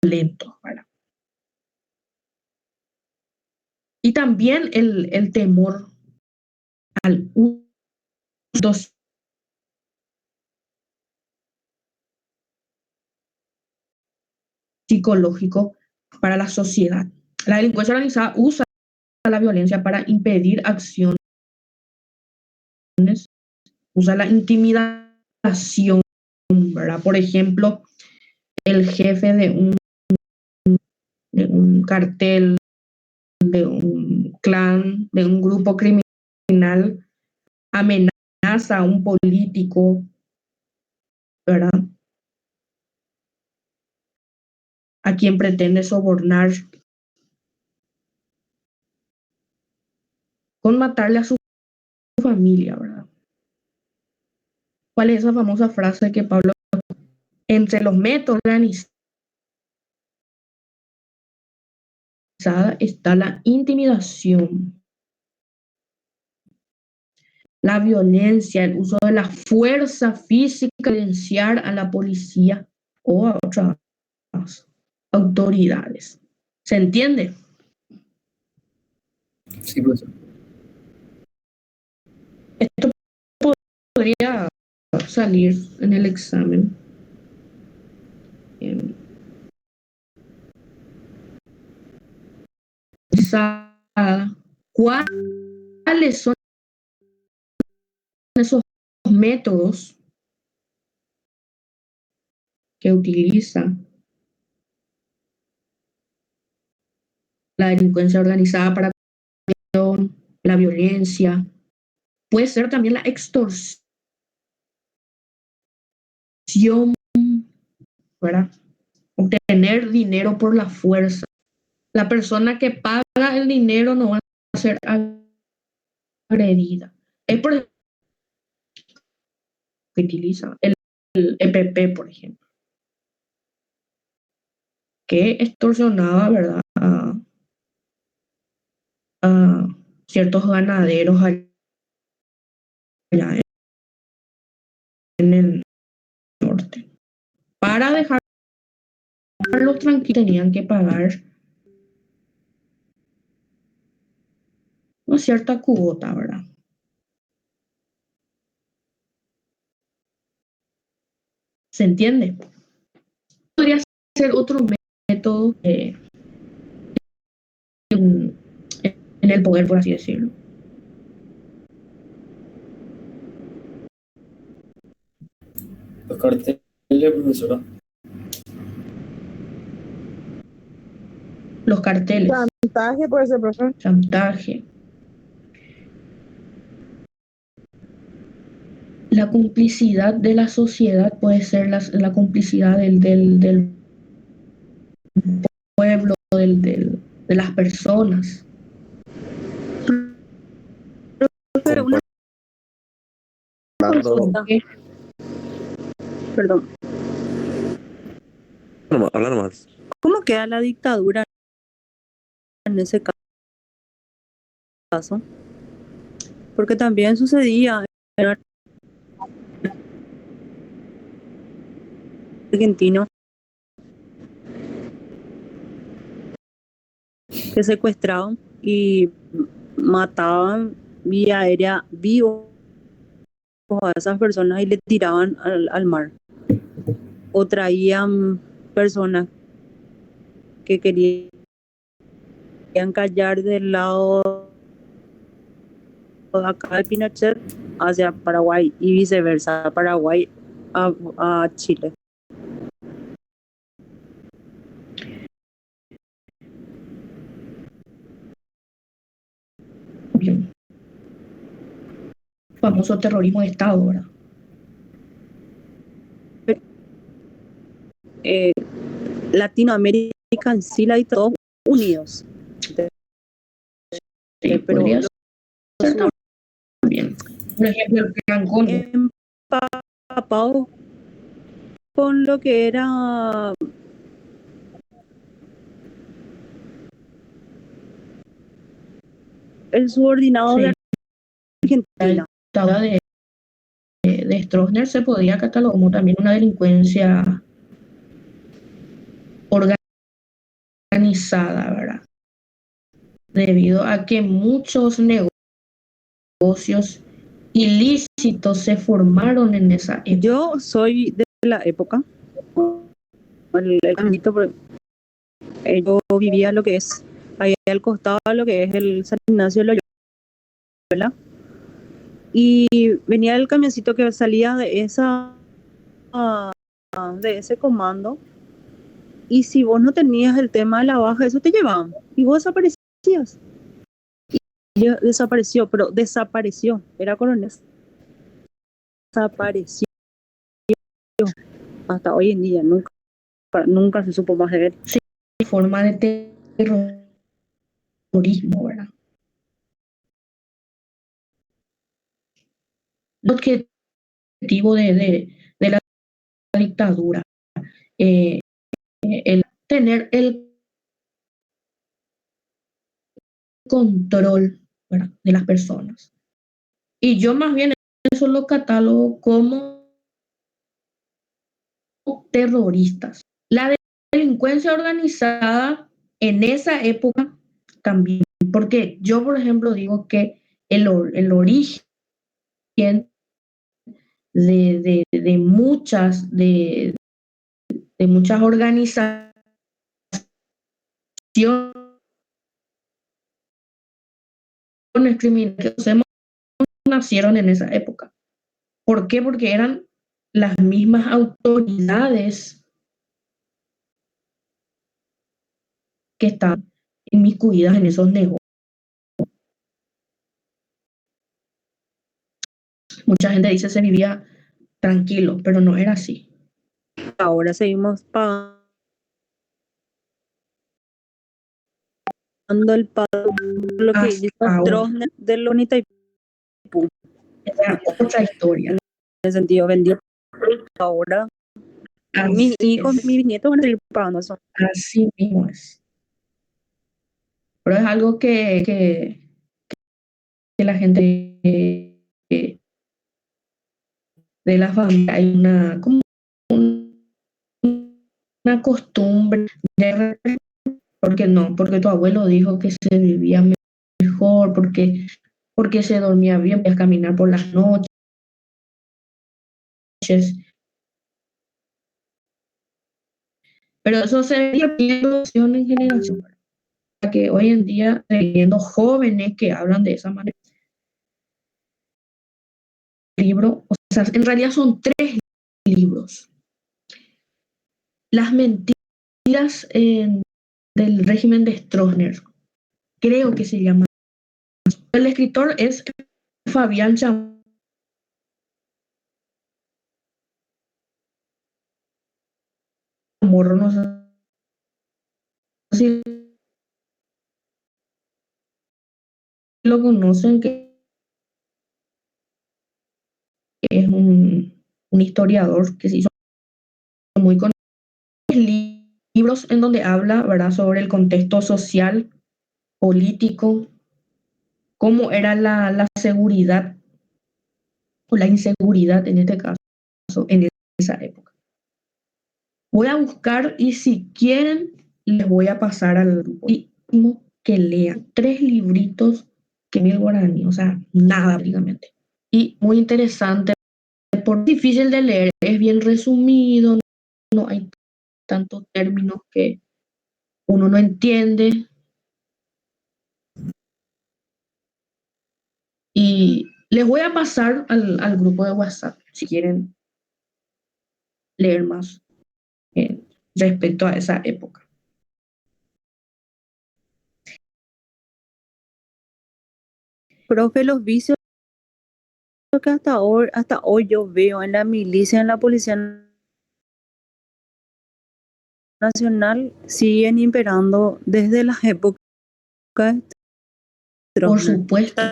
violentos, ¿verdad? Y también el temor al uso psicológico para la sociedad. La delincuencia organizada usa la violencia para impedir acciones, usa la intimidación, ¿verdad? Por ejemplo, el jefe de un de un cartel, de un clan, de un grupo criminal, amenaza a un político, ¿verdad? A quien pretende sobornar con matarle a su familia, ¿verdad? ¿Cuál es esa famosa frase que Pablo, entre los métodos organizados está la intimidación, la violencia, el uso de la fuerza física, silenciar a la policía o a otras autoridades? ¿Se entiende? Sí, profesor. Esto podría salir en el examen. ¿Cuáles son esos métodos que utiliza la delincuencia organizada para la violencia? Puede ser también la extorsión, ¿verdad? Obtener dinero por la fuerza. La persona que paga el dinero no va a ser agredida. Es por ejemplo que utiliza el EPP, por ejemplo, que extorsionaba, ¿verdad?, a ciertos ganaderos allá en el norte. Para dejarlos tranquilos tenían que pagar una cierta cuota, ¿verdad? ¿Se entiende? Podría ser otro método en el poder, por así decirlo. Los carteles, profesora. Los carteles, Chantaje puede ser, profesor. chantaje. La complicidad de la sociedad puede ser la complicidad del pueblo, de las personas. Pero una Hablando, consulta, perdón, habla nomás. ¿cómo queda la dictadura en ese caso? Porque también sucedía en argentino que secuestraban y mataban vía aérea vivos a esas personas y le tiraban al mar. O traían personas que querían callar del lado de acá de Pinochet hacia Paraguay y viceversa, Paraguay a Chile. Bien. Famoso terrorismo de Estado, ¿verdad? Latinoamérica en sí la y todos unidos. Sí, Pero podría ser también. Por ejemplo, el Plan Cóndor. empapado con lo que era el subordinado Sí. de Argentina. La dictadura de Stroessner se podía catalogar como también una delincuencia organizada, ¿verdad? Debido a que muchos negocios ilícitos se formaron en esa época. Yo soy de la época, el caminito, yo vivía lo que es ahí al costado de lo que es el San Ignacio de Loyola, y venía el camioncito que salía de ese comando Y si vos no tenías el tema de la baja, eso te llevaban. Y vos desaparecías. Y desapareció, pero desapareció. Era coronel. Desapareció. Hasta hoy en día. Nunca se supo más de él. Forma de terrorismo, ¿verdad? El objetivo de la dictadura, el tener el control, ¿verdad?, de las personas. Y yo más bien eso lo catalogo como terroristas. La delincuencia organizada en esa época también, porque yo, por ejemplo, digo que el origen de muchas organizaciones criminales que conocemos nacieron en esa época. ¿Por qué? Porque eran las mismas autoridades que estaban inmiscuidas en esos negocios. Mucha gente dice se vivía tranquilo, pero no era así. Ahora seguimos pagando el pago lo que hizo Stroessner de Lonita y Pum. Era otra historia. En ese sentido, vendió ahora. Mis hijos, mis nietos van a seguir pagando eso. Así mismo es. Pero es algo que la gente de la familia hay una costumbre de, porque tu abuelo dijo que se vivía mejor, porque se dormía bien, podías caminar por las noches. Pero eso se veía de generación en generación. Que hoy en día, viendo jóvenes que hablan de esa manera, libro, o sea, en realidad son 3 libros. Las mentiras del régimen de Stroessner, creo que se llama. El escritor es Fabián Chamorro, no sé si lo conocen, que es un historiador que se hizo muy conocido. Libros en donde habla, ¿verdad?, sobre el contexto social, político, cómo era la seguridad o la inseguridad en este caso en esa época. Voy a buscar y si quieren les voy a pasar al grupo que lean 3 libritos que mil guaraní, o sea, nada prácticamente. Y muy interesante, por difícil de leer, es bien resumido, no hay tantos términos que uno no entiende. Y les voy a pasar al grupo de WhatsApp si quieren leer más respecto a esa época. Profe, los vicios que hasta hoy yo veo en la milicia, en la Policía Nacional, siguen imperando desde las épocas. Por supuesto.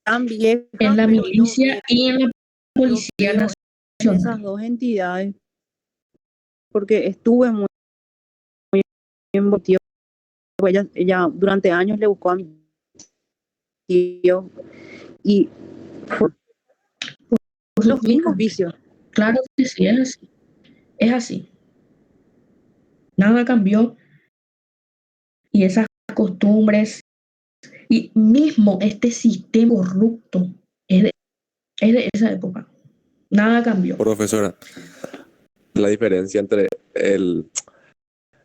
También En la milicia y en la Policía Nacional. En esas dos entidades, porque estuve muy envolvido. Ella durante años le buscó a mi tío y los mismos vicios. Claro que sí, es así. Es así. Nada cambió. Y esas costumbres y mismo este sistema corrupto es de esa época. Nada cambió. Profesora, la diferencia entre el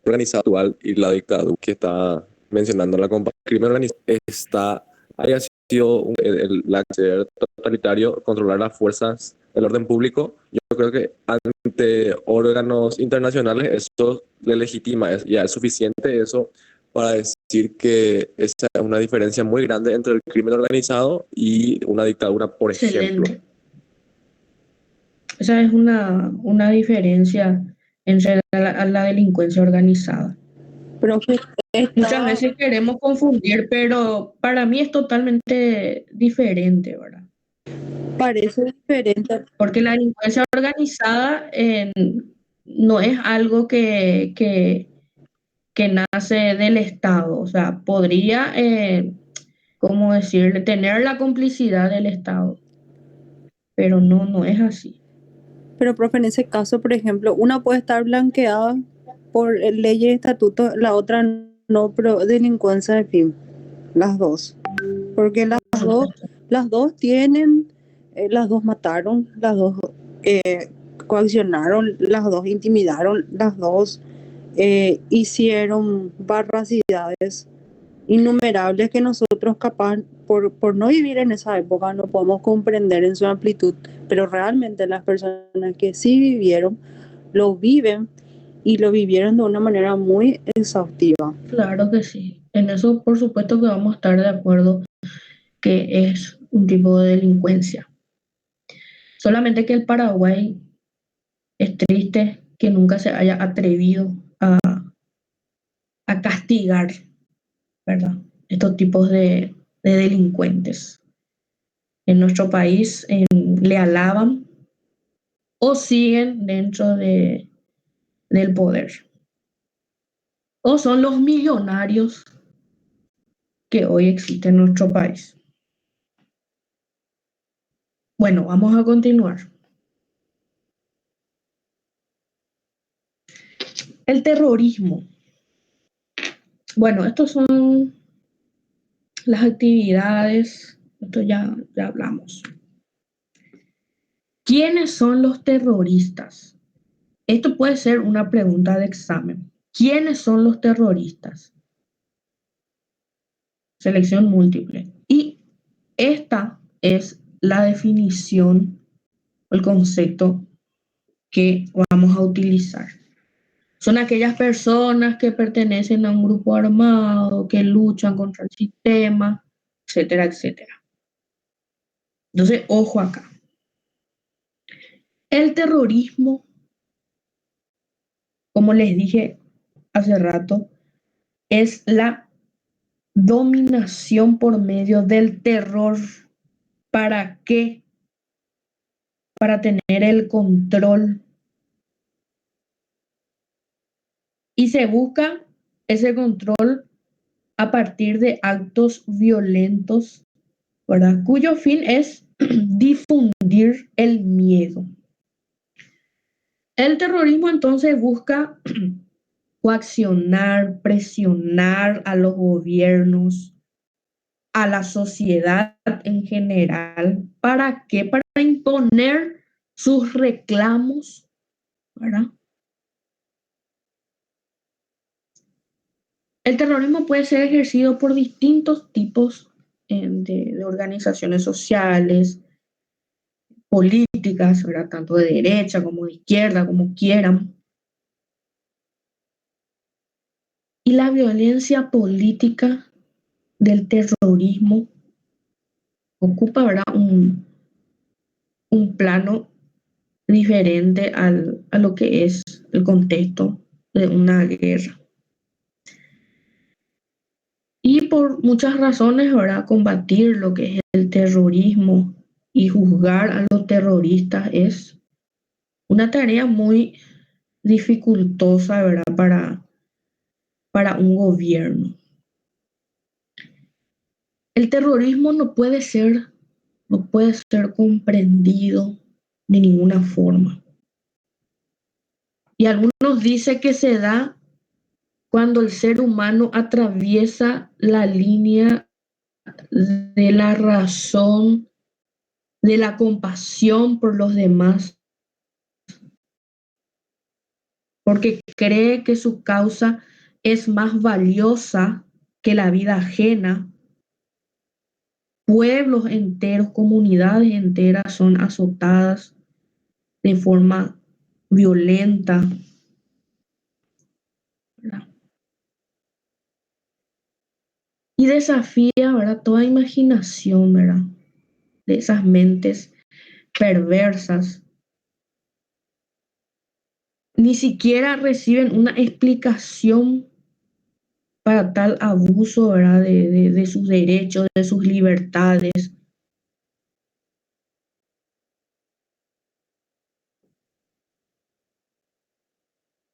organizado actual y la dictadura que está mencionando la compañía, el crimen organizado está haya sido el acceder totalitario, controlar las fuerzas del orden público, yo creo que ante órganos internacionales eso le legitima, ya es suficiente eso para decir que esa es una diferencia muy grande entre el crimen organizado y una dictadura, por ejemplo. Excelente. Esa es una diferencia entre la delincuencia organizada. Profe, Muchas está, veces queremos confundir, pero para mí es totalmente diferente, ¿verdad? parece diferente, Porque la delincuencia organizada no es algo que nace del Estado. O sea, podría, ¿cómo decirle?, tener la complicidad del Estado, pero no es así. pero profe, en ese caso, por ejemplo, una puede estar blanqueada por leyes y estatutos, la otra no, pero delincuencia, en fin, las dos. Porque Por supuesto. las dos tienen, las dos mataron, las dos coaccionaron, las dos intimidaron, las dos hicieron barbaridades innumerables que nosotros capaz, por no vivir en esa época, no podemos comprender en su amplitud, pero realmente las personas que sí vivieron, lo viven y lo vivieron de una manera muy exhaustiva. Claro que sí. En eso, por supuesto que vamos a estar de acuerdo que es un tipo de delincuencia. Solamente que el Paraguay es triste que nunca se haya atrevido a castigar, ¿verdad?, estos tipos de delincuentes. En nuestro país le alaban o siguen dentro del poder. O son los millonarios que hoy existen en nuestro país. Bueno, vamos a continuar. El terrorismo. Bueno, estos son las actividades, esto ya hablamos. ¿Quiénes son los terroristas? Esto puede ser una pregunta de examen. ¿Quiénes son los terroristas? Selección múltiple. Y esta es la definición, el concepto que vamos a utilizar. Son aquellas personas que pertenecen a un grupo armado, que luchan contra el sistema, etcétera, etcétera. Entonces, ojo acá. El terrorismo, como les dije hace rato, es la dominación por medio del terror. ¿Para qué? Para tener el control. Y se busca ese control a partir de actos violentos, ¿verdad?, cuyo fin es difundir el miedo. El terrorismo entonces busca coaccionar, presionar a los gobiernos, a la sociedad en general. ¿Para qué? Para imponer sus reclamos, ¿verdad? El terrorismo puede ser ejercido por distintos tipos de organizaciones sociales, políticas, ¿verdad?, tanto de derecha como de izquierda, como quieran. Y la violencia política del terrorismo ocupa, ¿verdad?, un plano diferente a lo que es el contexto de una guerra. Y por muchas razones, ¿verdad?, combatir lo que es el terrorismo y juzgar a los terroristas es una tarea muy dificultosa, ¿verdad?, para un gobierno. El terrorismo no puede ser comprendido de ninguna forma. Y algunos dicen que se da cuando el ser humano atraviesa la línea de la razón, de la compasión por los demás, porque cree que su causa es más valiosa que la vida ajena, pueblos enteros, comunidades enteras son azotadas de forma violenta, ¿verdad? Y desafía, ¿verdad?, toda imaginación, ¿verdad?, de esas mentes perversas. Ni siquiera reciben una explicación para tal abuso, ¿verdad?, de sus derechos, de sus libertades.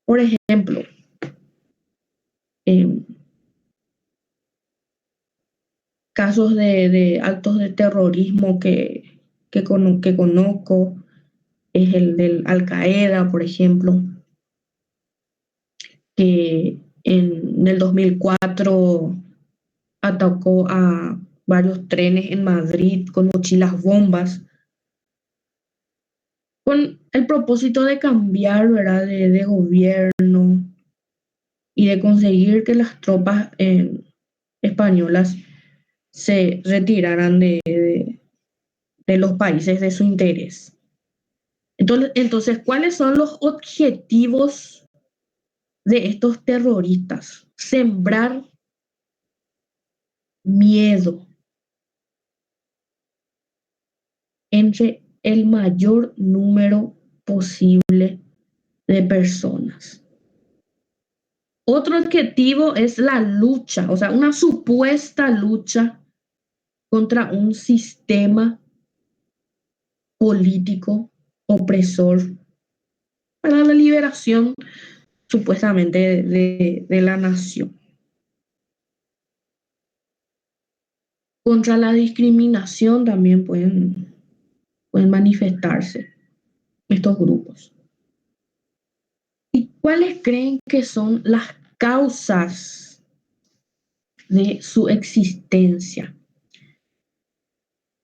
Por ejemplo, casos de actos de terrorismo que conozco es el del Al Qaeda, por ejemplo, que en el 2004 atacó a varios trenes en Madrid con mochilas bombas, con el propósito de cambiar, ¿verdad?, de gobierno y de conseguir que las tropas españolas se retiraran de los países de su interés. Entonces, ¿cuáles son los objetivos de estos terroristas? Sembrar miedo entre el mayor número posible de personas. Otro objetivo es la lucha, o sea, una supuesta lucha contra un sistema político opresor para la liberación supuestamente de la nación. Contra la discriminación también pueden manifestarse estos grupos. ¿Y cuáles creen que son las causas de su existencia?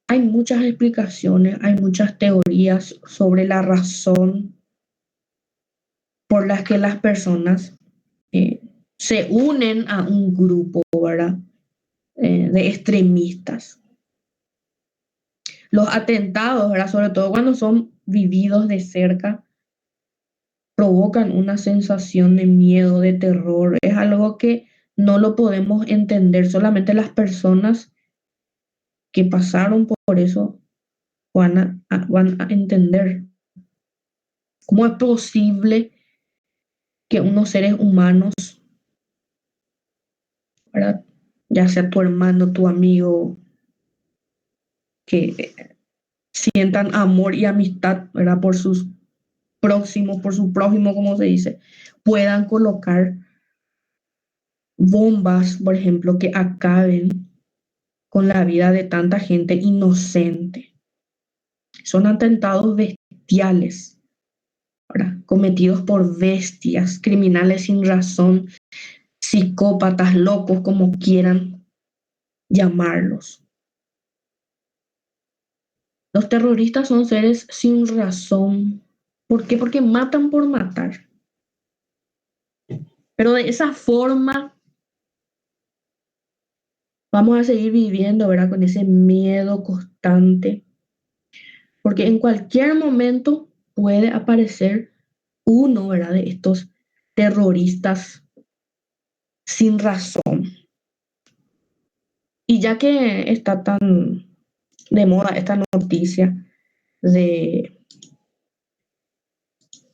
Hay muchas explicaciones, hay muchas teorías sobre la razón por las que las personas se unen a un grupo, ¿verdad?, de extremistas. Los atentados, ¿verdad?, sobre todo cuando son vividos de cerca, provocan una sensación de miedo, de terror. Es algo que no lo podemos entender. Solamente las personas que pasaron por eso van a entender cómo es posible que unos seres humanos, ¿verdad?, ya sea tu hermano, tu amigo, que sientan amor y amistad, ¿verdad?, por sus próximos, por su prójimo, como se dice, puedan colocar bombas, por ejemplo, que acaben con la vida de tanta gente inocente. Son atentados bestiales, ¿verdad?, cometidos por bestias, criminales sin razón, psicópatas, locos, como quieran llamarlos. Los terroristas son seres sin razón. ¿Por qué? Porque matan por matar. Pero de esa forma vamos a seguir viviendo, ¿verdad?, con ese miedo constante. Porque en cualquier momento puede aparecer uno, ¿verdad?, de estos terroristas sin razón. Y ya que está tan de moda esta noticia del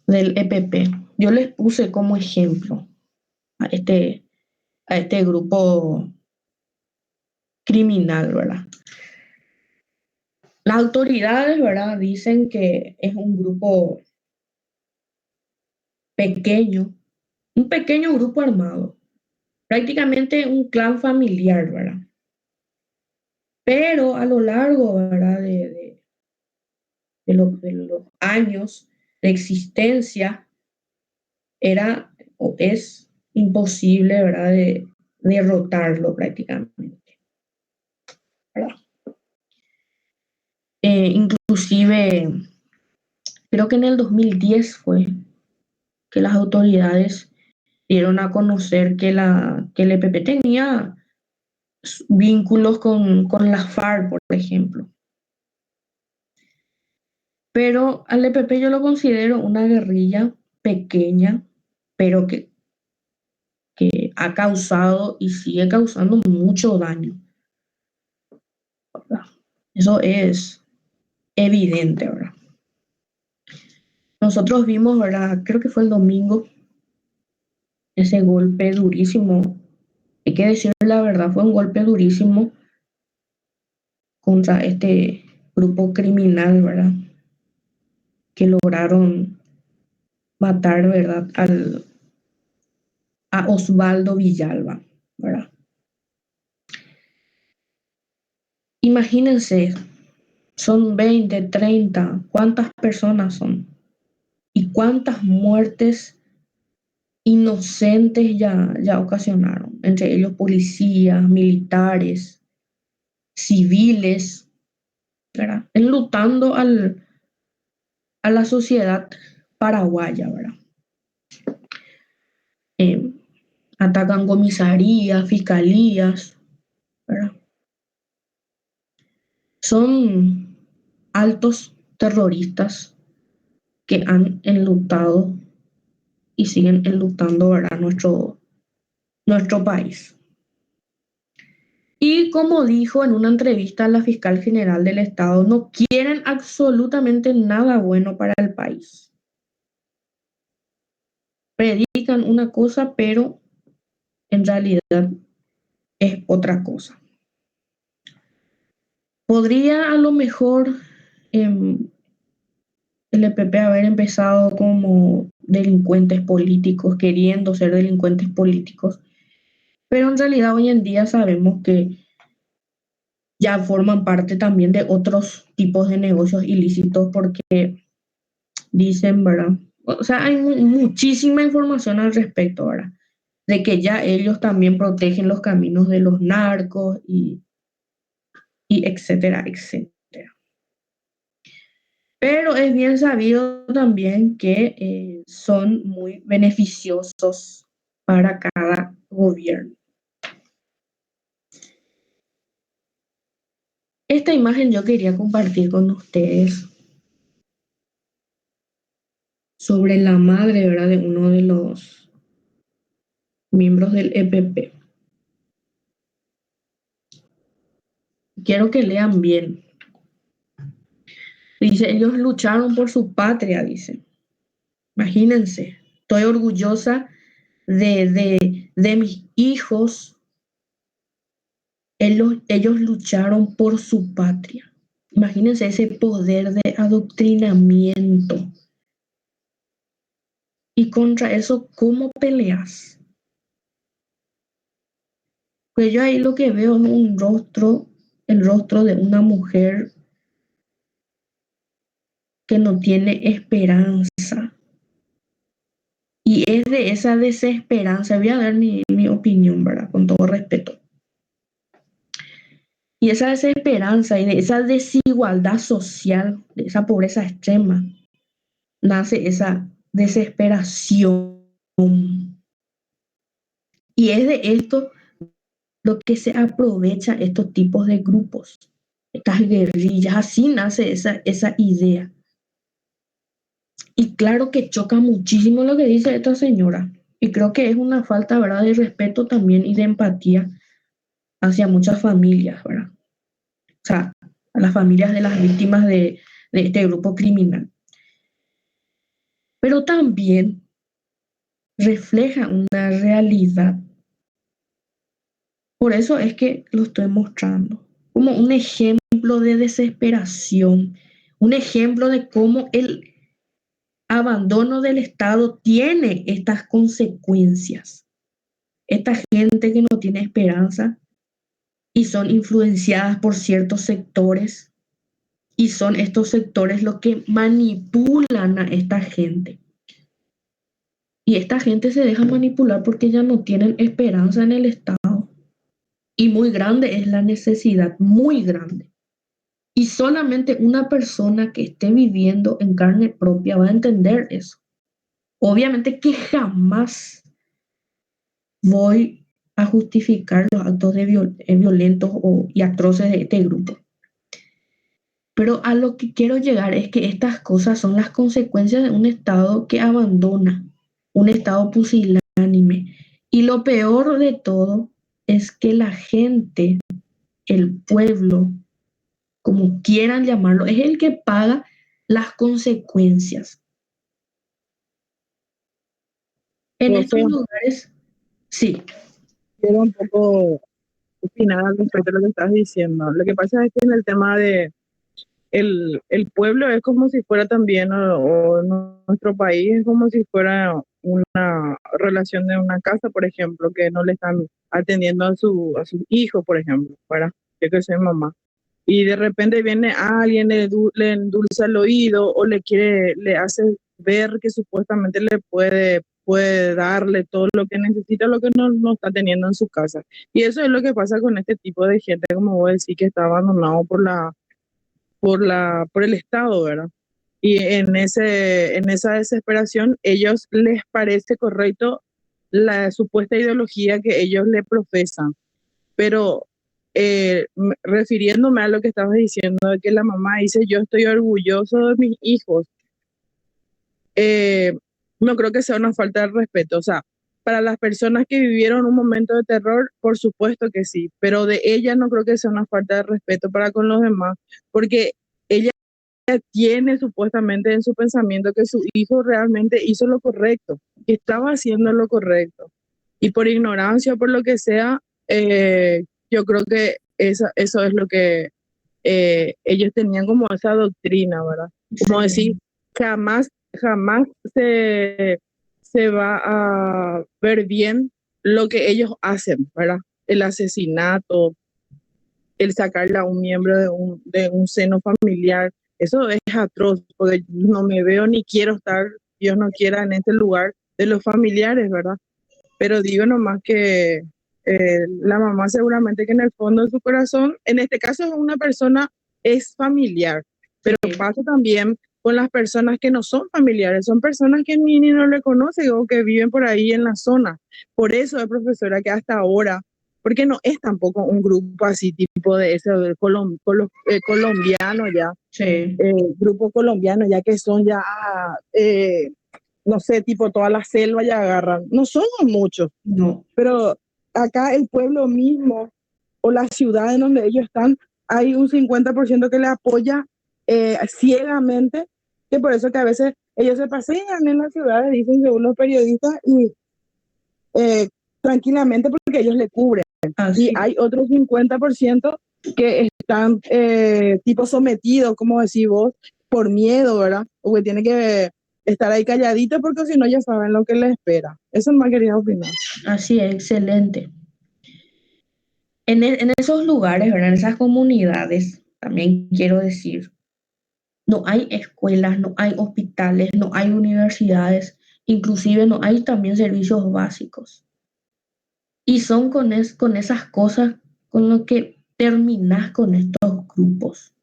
EPP, yo les puse como ejemplo a este grupo criminal, ¿verdad? Las autoridades, ¿verdad?, dicen que es un grupo pequeño, un pequeño grupo armado, prácticamente un clan familiar, ¿verdad? Pero a lo largo, ¿verdad?, de los años de existencia, era o es imposible, ¿verdad?, de derrotarlo prácticamente, ¿verdad? Inclusive, creo que en el 2010 fue que las autoridades dieron a conocer que el EPP tenía vínculos con la FARC, por ejemplo. Pero al EPP yo lo considero una guerrilla pequeña, pero que ha causado y sigue causando mucho daño, ¿verdad? Eso es evidente, ¿verdad? Nosotros vimos, ¿verdad? Creo que fue el domingo, ese golpe durísimo. Hay que decir la verdad, fue un golpe durísimo contra este grupo criminal, ¿verdad? Que lograron matar, ¿verdad? A Osvaldo Villalba, ¿verdad? Imagínense, son 20, 30, ¿cuántas personas son? ¿Y cuántas muertes inocentes ya ocasionaron? Entre ellos policías, militares, civiles, ¿verdad? Enlutando a la sociedad paraguaya, ¿verdad? Eh, Atacan comisarías, fiscalías, ¿verdad? Son altos terroristas que han enlutado y siguen enlutando, ¿verdad? Nuestro país. Y como dijo en una entrevista la fiscal general del Estado, no quieren absolutamente nada bueno para el país. Predican una cosa, pero en realidad es otra cosa. Podría a lo mejor el EPP haber empezado como delincuentes políticos, queriendo ser delincuentes políticos, pero en realidad hoy en día sabemos que ya forman parte también de otros tipos de negocios ilícitos porque dicen, ¿verdad? O sea, hay muchísima información al respecto, ¿verdad? De que ya ellos también protegen los caminos de los narcos y etcétera, etcétera. Pero es bien sabido también que son muy beneficiosos para cada gobierno. Esta imagen yo quería compartir con ustedes sobre la madre, ¿verdad? De uno de los miembros del EPP. Quiero que lean bien. Dice, ellos lucharon por su patria, dice. Imagínense, estoy orgullosa de mis hijos. Ellos lucharon por su patria. Imagínense ese poder de adoctrinamiento. Y contra eso, ¿cómo peleas? Pues yo ahí lo que veo es un rostro, el rostro de una mujer que no tiene esperanza. Y es de esa desesperanza, voy a dar mi opinión, ¿verdad? Con todo respeto. Y esa desesperanza y de esa desigualdad social, de esa pobreza extrema, nace esa desesperación. Y es de esto lo que se aprovecha estos tipos de grupos, estas guerrillas, así nace esa idea. Y claro que choca muchísimo lo que dice esta señora. Y creo que es una falta, ¿verdad?, de respeto también y de empatía hacia muchas familias, ¿verdad? O sea, a las familias de las víctimas de este grupo criminal. Pero también refleja una realidad. Por eso es que lo estoy mostrando como un ejemplo de desesperación, un ejemplo de cómo el abandono del Estado tiene estas consecuencias. Esta gente que no tiene esperanza y son influenciadas por ciertos sectores y son estos sectores los que manipulan a esta gente. Y esta gente se deja manipular porque ya no tienen esperanza en el Estado. Y muy grande es la necesidad, muy grande. Y solamente una persona que esté viviendo en carne propia va a entender eso. Obviamente que jamás voy a justificar los actos violentos y atroces de este grupo. Pero a lo que quiero llegar es que estas cosas son las consecuencias de un Estado que abandona, un Estado pusilánime. Y lo peor de todo es que la gente, el pueblo, como quieran llamarlo, es el que paga las consecuencias. En No estos sé, lugares, sí, quiero un poco opinar al respecto de lo que estás diciendo. Lo que pasa es que en el tema de el pueblo es como si fuera también, o nuestro país es como si fuera una relación de una casa, por ejemplo, que no le están atendiendo a sus hijos, por ejemplo, para yo que soy mamá. Y de repente viene alguien, le endulza el oído o le hace ver que supuestamente puede darle todo lo que necesita, lo que no está teniendo en su casa. Y eso es lo que pasa con este tipo de gente, como vos decís, que está abandonado por el Estado, ¿verdad? Y en esa desesperación, ellos les parece correcto la supuesta ideología que ellos le profesan. Pero refiriéndome a lo que estabas diciendo, de que la mamá dice, yo estoy orgulloso de mis hijos, eh, no creo que sea una falta de respeto. O sea, para las personas que vivieron un momento de terror, por supuesto que sí, pero de ella no creo que sea una falta de respeto para con los demás, porque ella tiene supuestamente en su pensamiento que su hijo realmente hizo lo correcto, que estaba haciendo lo correcto. Y por ignorancia o por lo que sea, yo creo que eso es lo que ellos tenían como esa doctrina, ¿verdad? Como decir, sí, jamás se va a ver bien lo que ellos hacen, ¿verdad? El asesinato, el sacarle a un miembro de un seno familiar, eso es atroz, porque no me veo ni quiero estar, Dios no quiera, en este lugar de los familiares, ¿verdad? Pero digo nomás que la mamá seguramente que en el fondo de su corazón, en este caso es una persona, es familiar, pero sí, pasa también con las personas que no son familiares, son personas que ni no le conocen o que viven por ahí en la zona. Por eso es profesora que hasta ahora, porque no es tampoco un grupo así tipo de ese colombiano ya, sí, grupo colombiano ya que son ya no sé, tipo toda la selva ya agarran. No son muchos, no, pero acá el pueblo mismo o la ciudad en donde ellos están, hay un 50% que le apoya ciegamente, que por eso que a veces ellos se pasean en las ciudades, dicen según los periodistas, y tranquilamente porque ellos le cubren. Y así, hay otro 50% que están tipo sometidos, como decís vos, por miedo, ¿verdad? O que tienen que estar ahí calladitos porque si no ya saben lo que les espera. Eso no me quería opinar. así es, excelente. En esos lugares, ¿verdad? En esas comunidades, también quiero decir, no hay escuelas, no hay hospitales, no hay universidades, inclusive no hay también servicios básicos. Y son con esas cosas con lo que terminas con estos grupos.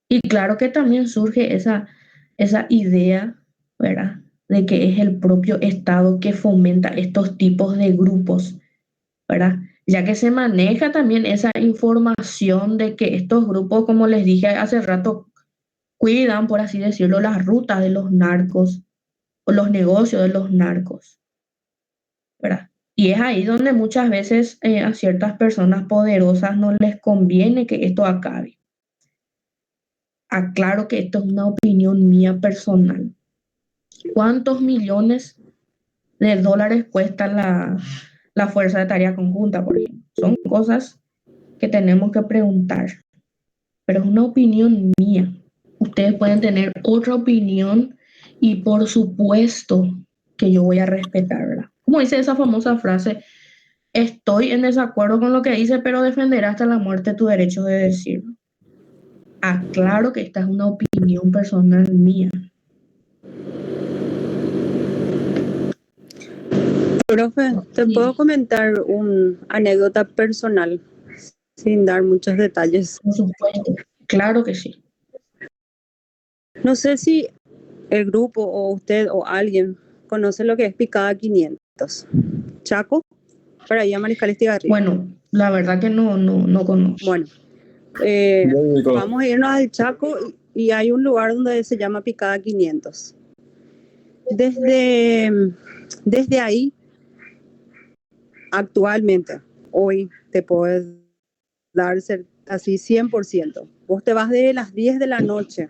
Y claro que también surge esa idea, ¿verdad? De que es el propio Estado que fomenta estos tipos de grupos, ¿verdad? Ya que se maneja también esa información de que estos grupos, como les dije hace rato, cuidan, por así decirlo, las rutas de los narcos o los negocios de los narcos, ¿verdad? Y es ahí donde muchas veces a ciertas personas poderosas no les conviene que esto acabe. Aclaro que esto es una opinión mía personal. ¿Cuántos millones de dólares cuesta la fuerza de tarea conjunta, por ejemplo? Son cosas que tenemos que preguntar, pero es una opinión mía. Ustedes pueden tener otra opinión y por supuesto que yo voy a respetarla. Como dice esa famosa frase, estoy en desacuerdo con lo que dice, pero defenderé hasta la muerte tu derecho de decirlo. Aclaro que esta es una opinión personal mía. Profe, ¿te puedo Sí, comentar una anécdota personal sin dar muchos detalles? por supuesto. Claro que sí. No sé si el grupo o usted o alguien conoce lo que es Picada 500. ¿Chaco? para ir a Mariscal Estigarribia. Bueno, la verdad que no conozco. Bueno, Yo ubico. vamos a irnos al Chaco y hay un lugar donde se llama Picada 500. Desde ahí, actualmente, hoy te puedo dar así 100%. Vos te vas de las 10 de la noche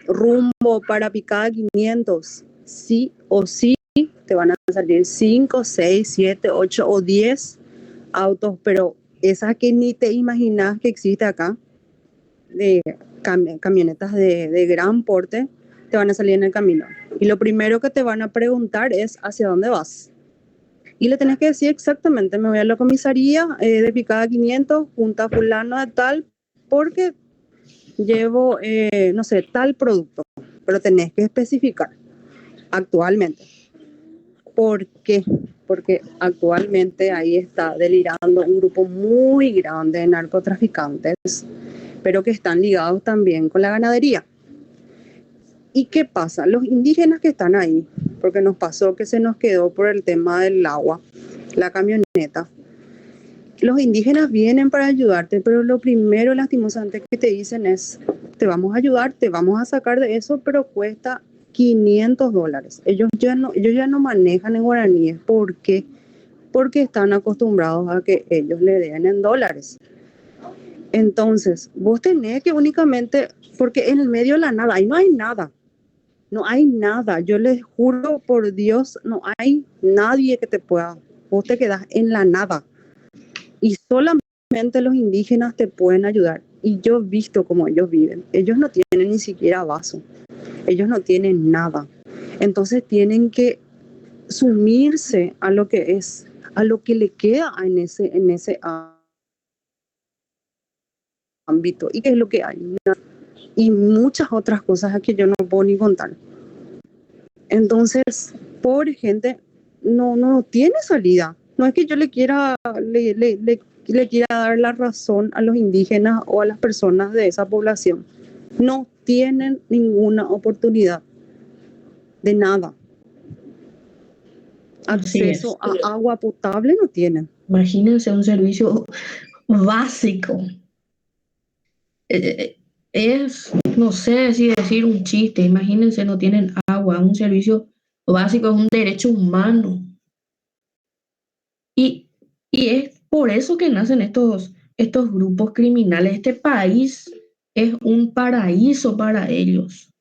rumbo para Picada 500, sí o sí te van a salir 5, 6, 7, 8 o 10 autos, pero esas que ni te imaginas que existe acá, de camionetas de gran porte, te van a salir en el camino. Y lo primero que te van a preguntar es ¿hacia dónde vas? Y le tenés que decir exactamente, me voy a la comisaría de Picada 500, junto a fulano de tal, porque llevo, no sé, tal producto, pero tenés que especificar actualmente. ¿Por qué? Porque actualmente ahí está delirando un grupo muy grande de narcotraficantes, pero que están ligados también con la ganadería. ¿Y qué pasa? Los indígenas que están ahí, porque nos pasó que se nos quedó por el tema del agua, la camioneta, los indígenas vienen para ayudarte, pero lo primero lastimosamente que te dicen es, te vamos a ayudar, te vamos a sacar de eso, pero cuesta $500. Ellos ya no manejan en guaraníes. ¿Por qué? Porque están acostumbrados a que ellos le den en dólares. Entonces, vos tenés que únicamente, porque en el medio de la nada, ahí no hay nada. No hay nada, yo les juro por Dios, no hay nadie que te pueda. Vos te quedás en la nada. Y solamente los indígenas te pueden ayudar. Y yo he visto cómo ellos viven. Ellos no tienen ni siquiera vaso. Ellos no tienen nada. Entonces tienen que sumirse a lo que es, a lo que le queda en ese ámbito. ¿Y qué es lo que hay? Y muchas otras cosas que yo no puedo ni contar. Entonces, pobre gente, no tiene salida. No es que yo le quiera dar la razón a los indígenas o a las personas de esa población. No tienen ninguna oportunidad de nada. Acceso a agua potable no tienen. Imagínense un servicio básico. No sé si decir un chiste, imagínense, no tienen agua, un servicio básico es un derecho humano. Y es por eso que nacen estos grupos criminales. Este país es un paraíso para ellos,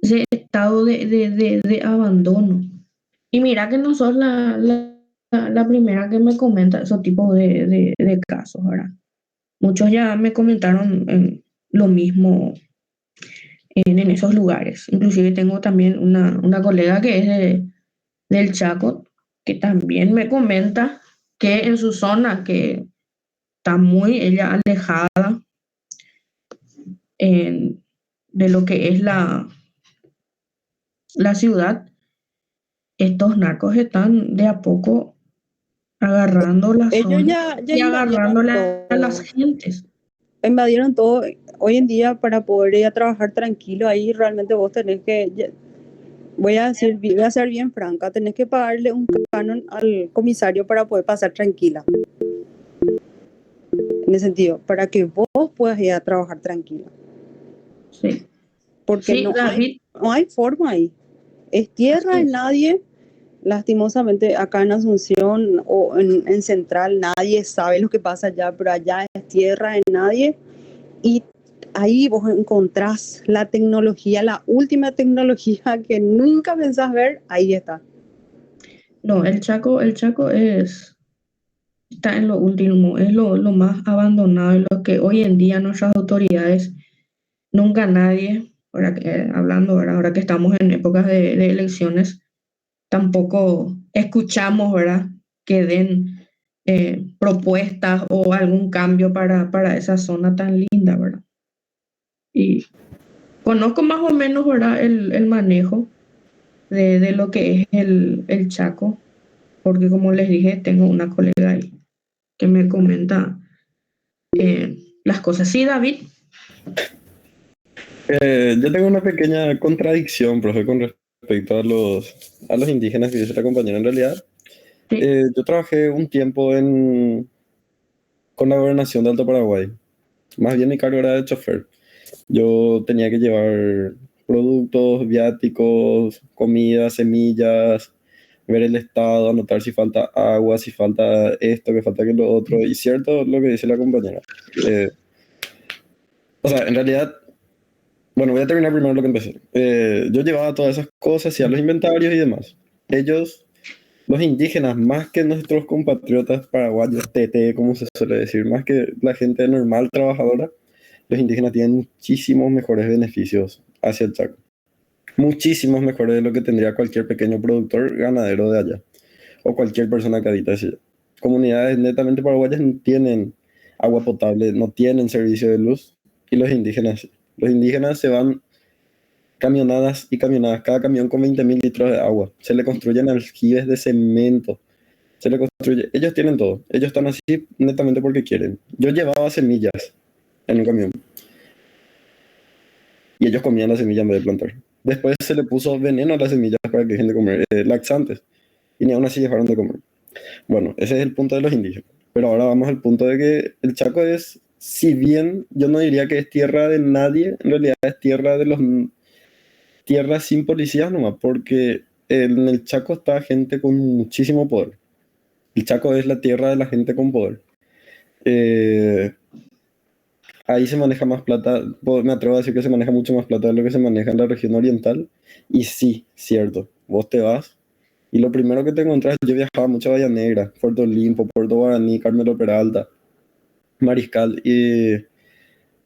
ese estado de abandono. Y mira que no sos la primera que me comenta esos tipos de casos, ¿verdad? Muchos ya me comentaron lo mismo en esos lugares. Inclusive tengo también una colega que es del Chaco, que también me comenta que en su zona, que está muy ella alejada de lo que es la ciudad, estos narcos están de a poco agarrando la Ellos zona ya y agarrándole a todo. las gentes. Invadieron todo. Hoy en día, para poder ir a trabajar tranquilo, ahí realmente vos tenés que, voy a ser bien franca, tenés que pagarle un canon al comisario para poder pasar tranquila. En ese sentido, para que vos puedas ir a trabajar tranquila. Sí. Porque Sí, David, no hay forma ahí. Es tierra de nadie. Lastimosamente, acá en Asunción o en Central, nadie sabe lo que pasa allá, pero allá es tierra de nadie. Y ahí vos encontrás la tecnología, la última tecnología que nunca pensás ver, ahí está. no, el Chaco está en lo último, es lo más abandonado, y lo que hoy en día nuestras autoridades, nunca nadie, hablando, ¿verdad? Ahora que estamos en épocas de elecciones, tampoco escuchamos, ¿verdad?, que den propuestas o algún cambio para esa zona tan linda, ¿verdad? Y conozco más o menos, ¿verdad?, el manejo de lo que es el Chaco, porque como les dije, tengo una colega ahí que me comenta las cosas. Sí, David. Yo tengo una pequeña contradicción, profe, con respecto a los indígenas que dice la compañera en realidad. Sí. Yo trabajé un tiempo con la gobernación de Alto Paraguay. Más bien mi cargo era de chofer. Yo tenía que llevar productos, viáticos, comida, semillas, ver el estado, anotar si falta agua, si falta esto, que falta que lo otro. Y cierto lo que dice la compañera. Eh, o sea, en realidad, bueno, voy a terminar primero lo que empecé. Yo llevaba todas esas cosas, hacía los inventarios y demás. Ellos, los indígenas, más que nuestros compatriotas paraguayos, TT, como se suele decir, más que la gente normal trabajadora, los indígenas tienen muchísimos mejores beneficios hacia el Chaco. Muchísimos mejores de lo que tendría cualquier pequeño productor ganadero de allá. O cualquier persona que habita allá. Comunidades netamente paraguayas no tienen agua potable, no tienen servicio de luz. Y los indígenas sí. Los indígenas se van camionadas y camionadas, cada camión con 20.000 litros de agua. Se le construyen aljibes de cemento. Se le construye. Ellos tienen todo. Ellos están así netamente porque quieren. Yo llevaba semillas en un camión. Y ellos comían las semillas en vez de plantar. Después se le puso veneno a las semillas para que dejen de comer, laxantes. Y ni aún así dejaron de comer. Bueno, ese es el punto de los indígenas. Pero ahora vamos al punto de que el Chaco es, si bien yo no diría que es tierra de nadie, en realidad es tierra de los... Tierra sin policías nomás, porque en el Chaco está gente con muchísimo poder. El Chaco es la tierra de la gente con poder. Ahí se maneja más plata, me atrevo a decir que se maneja mucho más plata de lo que se maneja en la región oriental. Y sí, cierto, vos te vas y lo primero que te encontrás, yo viajaba mucho a Bahía Negra, Puerto Limpo, Puerto Guaraní, Carmelo Peralta, Mariscal, y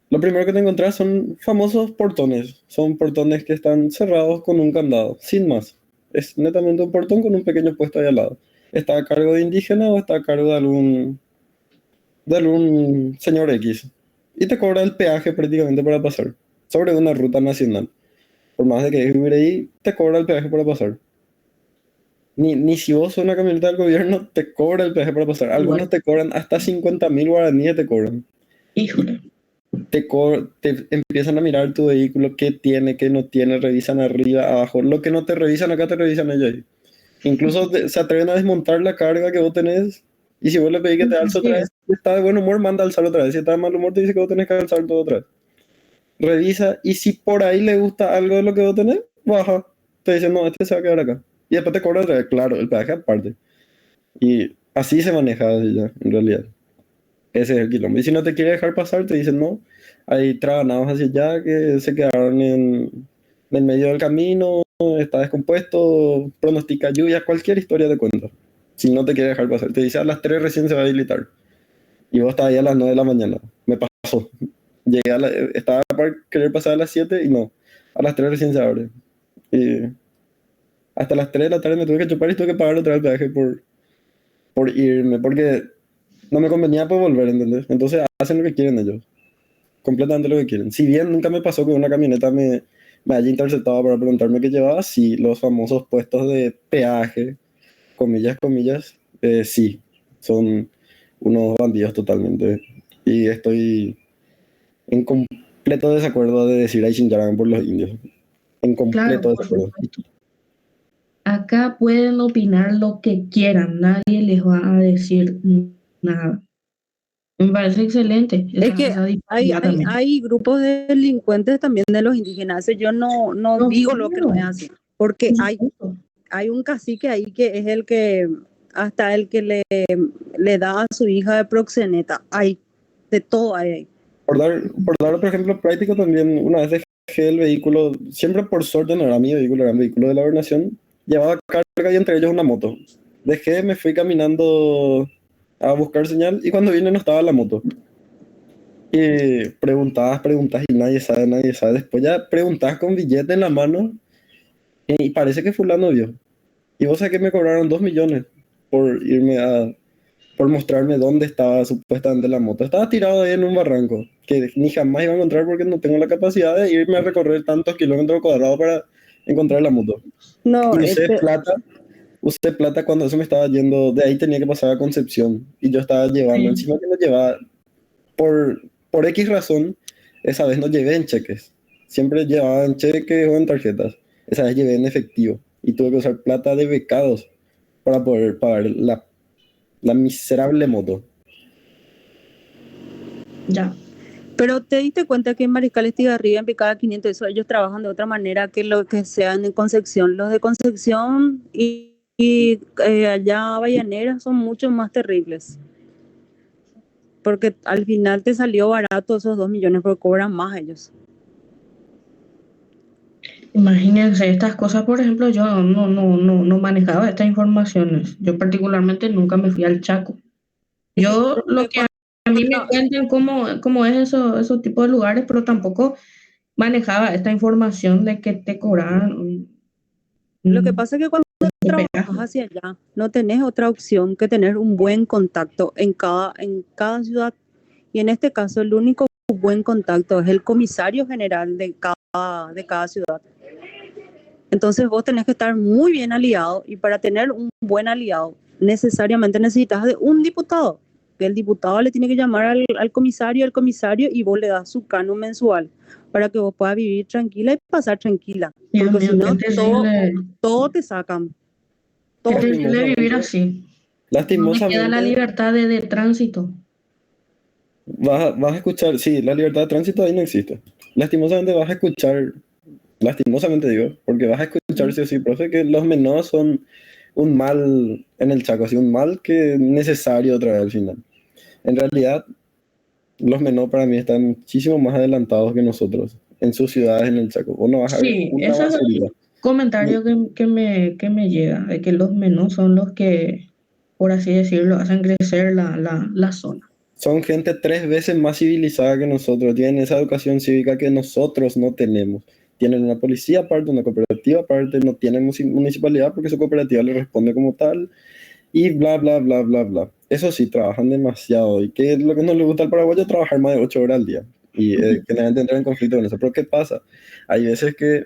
lo primero que te encontrás son famosos portones. Son portones que están cerrados con un candado, sin más. Es netamente un portón con un pequeño puesto ahí al lado. ¿Está a cargo de indígena o está a cargo de algún señor X? Y te cobra el peaje prácticamente para pasar, sobre una ruta nacional. Por más de que vivir ahí, te cobra el peaje para pasar. Ni si vos sos una camioneta del gobierno, te cobra el peaje para pasar. Algunos Igual. te cobran hasta 50.000 guaraníes te cobran. Híjole. Te empiezan a mirar tu vehículo, qué tiene, qué no tiene, revisan arriba, abajo. Lo que no te revisan acá, te revisan ellos ahí. Incluso se atreven a desmontar la carga que vos tenés. Y si vos le pedís que te alce Así otra es. vez, si está de buen humor, manda a alzar otra vez. Si está de mal humor, te dice que vos tenés que alzar todo otra vez. Revisa, y si por ahí le gusta algo de lo que vos tenés, baja. Te dice, no, este se va a quedar acá. Y después te cobra otra vez, claro, el peaje aparte. Y así se maneja así ya, en realidad. Ese es el quilombo. Y si no te quiere dejar pasar, te dicen no. Hay trabanados hacia allá que se quedaron en el medio del camino, está descompuesto, pronostica lluvia, cualquier historia de cuenta. Si no te quiere dejar pasar, te dice a las 3 recién se va a habilitar. Y vos estás ahí a las 9 de la mañana. Me pasó. Estaba para querer pasar a las 7 y no. A las 3 recién se abre. Y hasta las 3 de la tarde me tuve que chupar y tuve que pagar otra vez el viaje por irme, porque no me convenía por volver, ¿entendés? Entonces hacen lo que quieren ellos, completamente lo que quieren. Si bien nunca me pasó que una camioneta me haya interceptado para preguntarme qué llevaba, sí, los famosos puestos de peaje, comillas, comillas, sí, son unos bandidos totalmente. Y estoy en completo desacuerdo de decir ay Xinjiang por los indios. En Claro, completo por desacuerdo. supuesto. Acá pueden opinar lo que quieran, nadie les va a decir nada. Me parece excelente Es esa, que esa hay, disparidad hay, también. hay grupos de delincuentes también de los indígenas. Yo no No, digo lo que no es claro, así, porque por hay, supuesto. hay un cacique ahí que es el que, hasta el que le da a su hija de proxeneta. Hay, de todo hay ahí. Por dar otro ejemplo práctico también, una vez dejé el vehículo, siempre por suerte no era mi vehículo, era un vehículo de la gobernación, llevaba carga y entre ellos una moto. Dejé, me fui caminando a buscar señal y cuando vine no estaba la moto. Y preguntas y nadie sabe, nadie sabe. Después ya preguntas con billete en la mano y parece que fulano vio. Y vos sabés que me cobraron 2 millones por por mostrarme dónde estaba supuestamente la moto. Estaba tirado ahí en un barranco, que ni jamás iba a encontrar porque no tengo la capacidad de irme a recorrer tantos kilómetros cuadrados para encontrar la moto. No, Y usé plata cuando eso me estaba yendo, de ahí tenía que pasar a Concepción. Y yo estaba llevando, Sí. encima que lo llevaba, por X razón, esa vez no llevé en cheques. Siempre llevaba en cheques o en tarjetas. Esa vez llevé en efectivo y tuve que usar plata de becados para poder pagar la miserable moto. Ya. Pero te diste cuenta que en Mariscal Estigarribia, en Picada 500, eso, ellos trabajan de otra manera que lo que sean en Concepción. Los de Concepción y allá Avellaneda son mucho más terribles. Porque al final te salió barato esos 2 millones, porque cobran más ellos. Imagínense estas cosas, por ejemplo, yo no manejaba estas informaciones. Yo particularmente nunca me fui al Chaco. Yo lo que a mí me cuentan cómo es esos tipos de lugares, pero tampoco manejaba esta información de que te cobraban Lo que pasa es que cuando un trabajas peaje. hacia allá, no tenés otra opción que tener un buen contacto en cada ciudad. Y en este caso, el único buen contacto es el comisario general de cada ciudad. Entonces vos tenés que estar muy bien aliado, y para tener un buen aliado necesariamente necesitas de un diputado, que el diputado le tiene que llamar al comisario, y vos le das su canon mensual para que vos puedas vivir tranquila y pasar tranquila. Dios Porque si mío, no, qué terrible, todo te sacan. qué Todo. terrible vivir Lastimosamente, así. No me queda la lastimosamente libertad de tránsito. vas a escuchar, sí, la libertad de tránsito ahí no existe. Lastimosamente vas a escuchar, lastimosamente digo, porque vas a escuchar sí o sí, profe, que los menores son un mal en el Chaco, así un mal que necesario otra vez al final. En realidad, los menores para mí están muchísimo más adelantados que nosotros en sus ciudades en el Chaco. Vos no vas a ver Sí, una ese es basurita. el comentario que me llega, de que los menús son los que, por así decirlo, hacen crecer la zona. Son gente 3 veces más civilizada que nosotros, tienen esa educación cívica que nosotros no tenemos. Tienen una policía aparte, una cooperativa aparte, no tienen municipalidad porque su cooperativa le responde como tal, y bla, bla, bla, bla, bla. Eso sí, trabajan demasiado. ¿Y qué es lo que no le gusta al paraguayo? Trabajar más de 8 horas al día. Y generalmente entrar en conflicto con eso. Pero ¿qué pasa? Hay veces que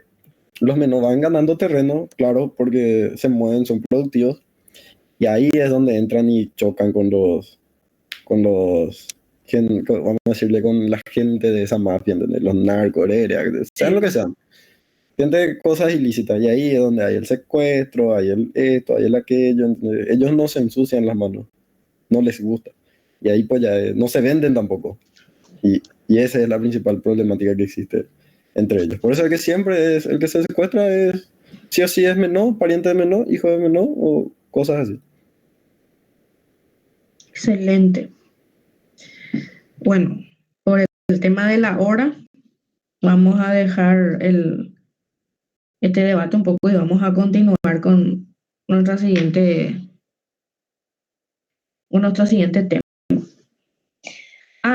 los menos van ganando terreno, claro, porque se mueven, son productivos, y ahí es donde entran y chocan vamos a decirle, con la gente de esa mafia, ¿entendés? Los narcos, sean lo que sean. Gente, cosas ilícitas, y ahí es donde hay el secuestro, hay el esto, hay el aquello, ¿entendés? Ellos no se ensucian las manos, no les gusta. Y ahí pues ya no se venden tampoco. Y esa es la principal problemática que existe entre ellos. Por eso es que siempre es el que se secuestra es, sí o sí es menor, pariente de menor, hijo de menor o cosas así. Excelente. Bueno, por el tema de la hora, vamos a dejar este debate un poco y vamos a continuar con nuestra siguiente, con nuestro siguiente tema.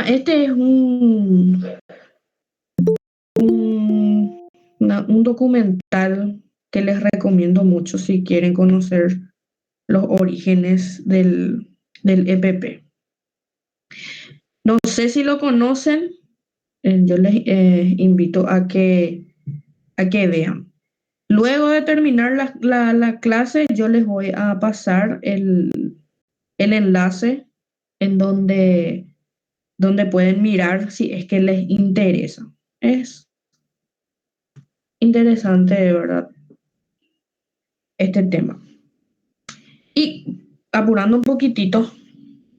Este es un documental que les recomiendo mucho si quieren conocer los orígenes del EPP. No sé si lo conocen, yo les invito a que vean. Luego de terminar la clase, yo les voy a pasar el enlace en donde pueden mirar si es que les interesa. Es interesante, de verdad, este tema. Y apurando un poquitito,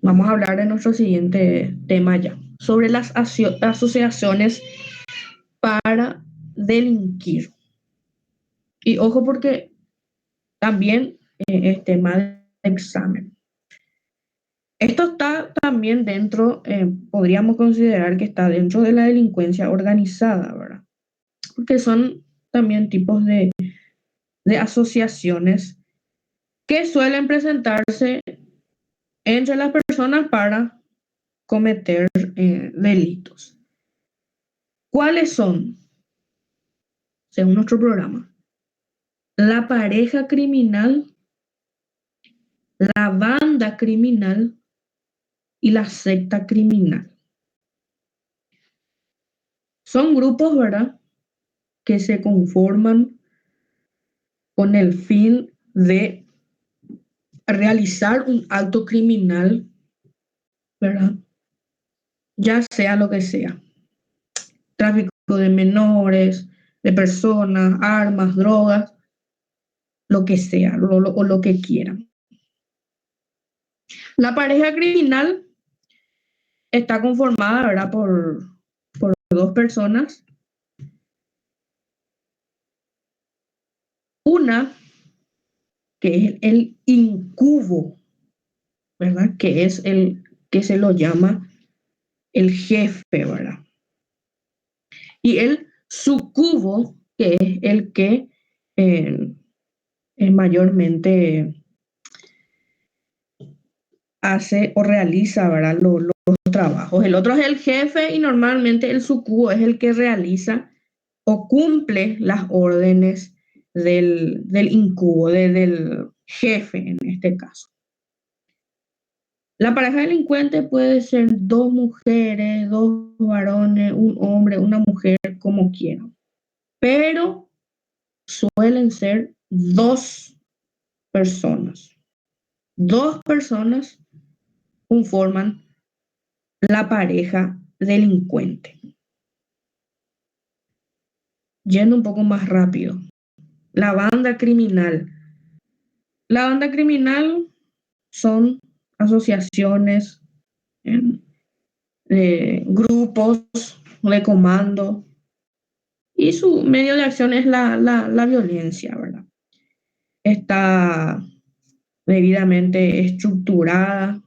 vamos a hablar de nuestro siguiente tema ya, sobre las asociaciones para delinquir. Y ojo porque también es tema de examen. Esto está también dentro, podríamos considerar que está dentro de la delincuencia organizada, ¿verdad? Porque son también tipos de asociaciones que suelen presentarse entre las personas para cometer delitos. ¿Cuáles son, según nuestro programa? La pareja criminal, la banda criminal y la secta criminal. Son grupos, ¿verdad?, que se conforman con el fin de realizar un acto criminal, ¿verdad? Ya sea lo que sea. Tráfico de menores, de personas, armas, drogas, lo que sea, o lo que quieran. La pareja criminal está conformada, ¿verdad? Por dos personas. Una, que es el incubo, ¿verdad? Que es el que se lo llama el jefe, ¿verdad? Y el sucubo, que es el que mayormente hace o realiza, ¿verdad? Los trabajos. El otro es el jefe y normalmente el sucubo es el que realiza o cumple las órdenes del incubo, del jefe en este caso. La pareja delincuente puede ser dos mujeres, dos varones, un hombre, una mujer, como quieran, pero suelen ser dos personas. Dos personas conforman la pareja delincuente. Yendo un poco más rápido, la banda criminal. La banda criminal son asociaciones, grupos de comando y su medio de acción es la violencia, ¿verdad? Está debidamente estructurada,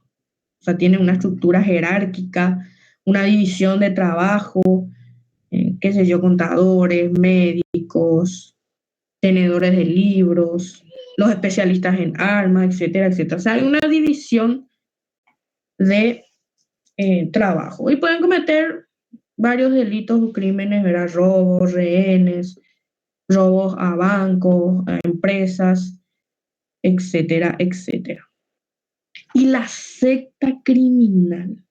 o sea, tiene una estructura jerárquica, una división de trabajo, qué sé yo, contadores, médicos, tenedores de libros, los especialistas en armas, etcétera, etcétera. O sea, hay una división de trabajo y pueden cometer varios delitos o crímenes, ¿verdad? Robos, rehenes, robos a bancos, a empresas, etcétera, etcétera. Y la secta criminal.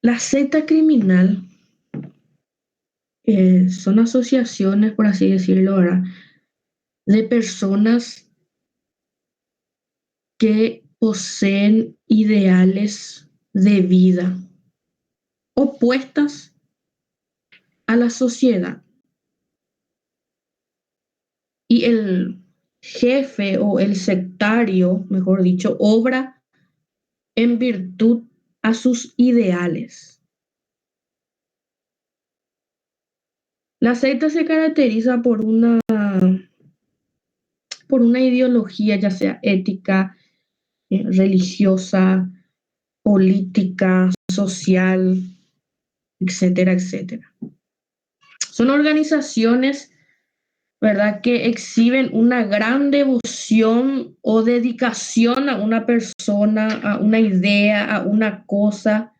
La secta criminal son asociaciones, por así decirlo, ¿verdad? De personas que poseen ideales de vida opuestas a la sociedad. Y el jefe o el sectario, mejor dicho, obra en virtud a sus ideales. La secta se caracteriza por una ideología, ya sea ética, religiosa, política, social, etcétera, etcétera. Son organizaciones, ¿verdad?, que exhiben una gran devoción o dedicación a una persona, a una idea, a una cosa,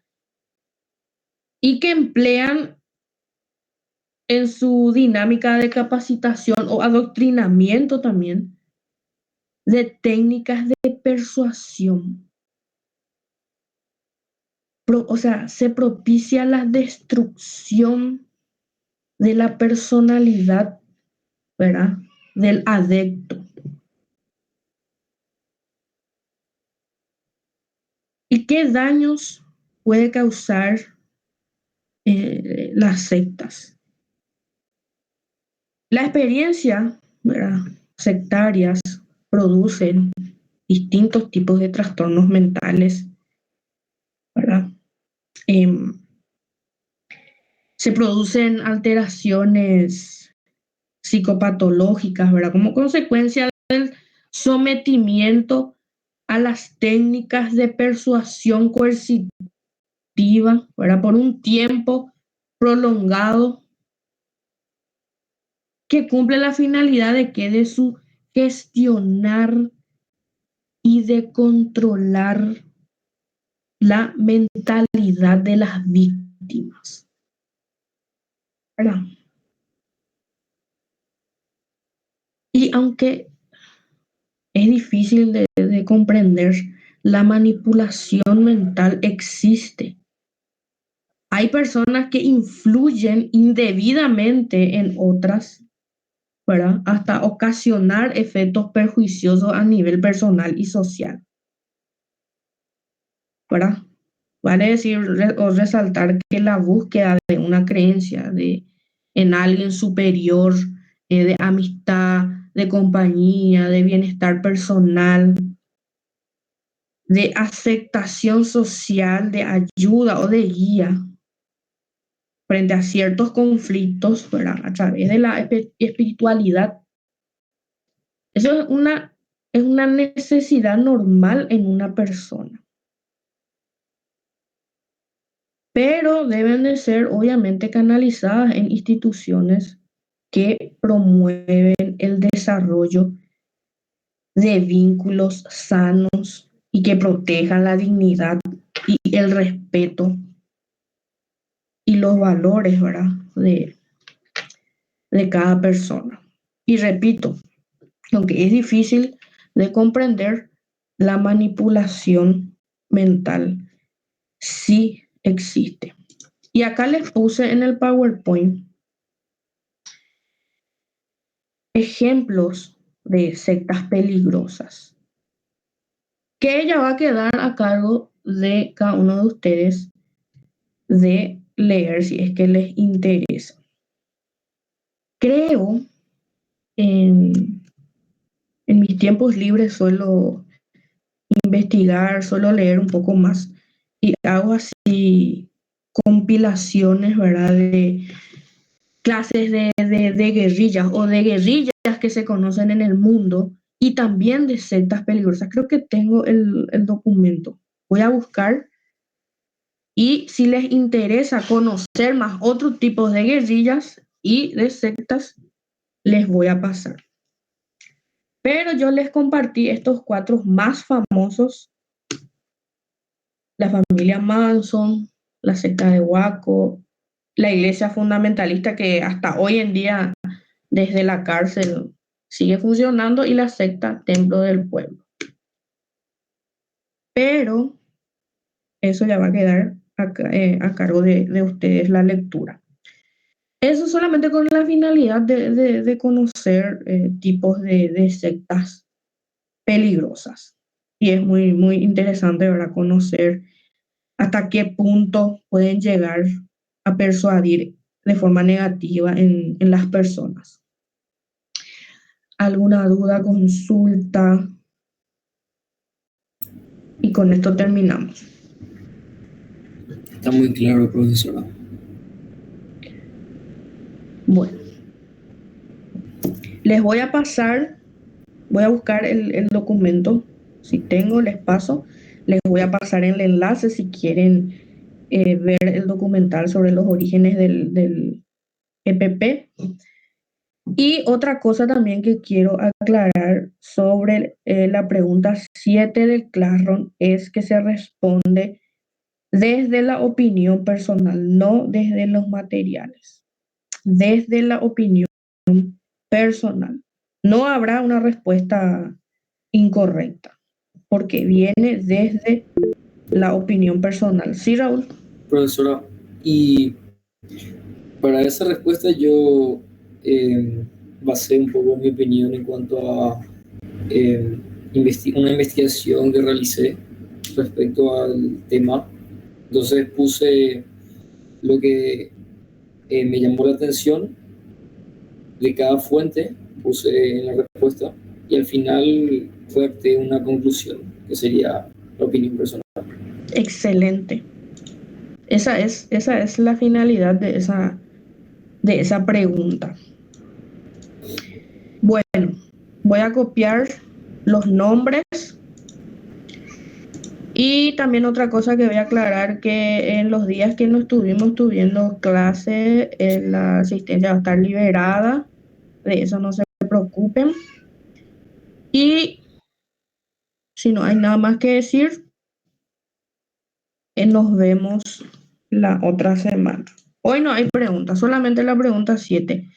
y que emplean en su dinámica de capacitación o adoctrinamiento también de técnicas de persuasión. O sea, se propicia la destrucción de la personalidad, ¿verdad?, del adepto. ¿Y qué daños puede causar las sectas? La experiencia, ¿verdad?, sectarias producen distintos tipos de trastornos mentales, ¿verdad? Se producen alteraciones psicopatológicas, ¿verdad? Como consecuencia del sometimiento a las técnicas de persuasión coercitiva, ¿verdad?, por un tiempo prolongado que cumple la finalidad de que de sugestionar y de controlar la mentalidad de las víctimas, ¿verdad? Y aunque es difícil de comprender, la manipulación mental existe. Hay personas que influyen indebidamente en otras, ¿verdad?, hasta ocasionar efectos perjuiciosos a nivel personal y social, ¿verdad? Vale decir o resaltar que la búsqueda de una creencia en alguien superior, de amistad, de compañía, de bienestar personal, de aceptación social, de ayuda o de guía frente a ciertos conflictos, ¿verdad? A través de la espiritualidad. Eso es una necesidad normal en una persona. Pero deben de ser obviamente canalizadas en instituciones que promueven el desarrollo de vínculos sanos y que protejan la dignidad y el respeto y los valores, ¿verdad? De cada persona. Y repito, aunque es difícil de comprender, la manipulación mental sí existe. Y acá les puse en el PowerPoint ejemplos de sectas peligrosas que ella va a quedar a cargo de cada uno de ustedes de leer si es que les interesa. Creo en mis tiempos libres suelo investigar, suelo leer un poco más y hago así compilaciones, ¿verdad? De clases de guerrillas o de guerrillas que se conocen en el mundo y también de sectas peligrosas. Creo que tengo el documento. Voy a buscar y si les interesa conocer más otros tipos de guerrillas y de sectas, les voy a pasar. Pero yo les compartí estos 4 más famosos: la familia Manson, la secta de Waco, la iglesia fundamentalista que hasta hoy en día desde la cárcel sigue funcionando y la secta Templo del Pueblo. Pero eso ya va a quedar a cargo de ustedes la lectura. Eso solamente con la finalidad de conocer tipos de sectas peligrosas. Y es muy, muy interesante, ¿verdad? Conocer hasta qué punto pueden llegar a persuadir de forma negativa en las personas. ¿Alguna duda, consulta? Y con esto terminamos. Está muy claro, profesora. Bueno, les voy a pasar, voy a buscar el documento. Si tengo, les paso. Les voy a pasar el enlace si quieren ver el documental sobre los orígenes del EPP. Y otra cosa también que quiero aclarar sobre la pregunta 7 del Classroom es que se responde desde la opinión personal, no desde los materiales. Desde la opinión personal. No habrá una respuesta incorrecta, porque viene desde la opinión personal. ¿Sí, Raúl? Profesora, y para esa respuesta yo basé un poco mi opinión en cuanto a una investigación que realicé respecto al tema. Entonces puse lo que me llamó la atención de cada fuente, puse en la respuesta y al final redacté una conclusión que sería la opinión personal. Excelente. Esa es la finalidad de esa pregunta. Bueno, voy a copiar los nombres y también otra cosa que voy a aclarar, que en los días que no estuvimos tuviendo clase, la asistencia va a estar liberada, de eso no se preocupen. Y si no hay nada más que decir, nos vemos la otra semana. Hoy no hay preguntas, solamente la pregunta 7.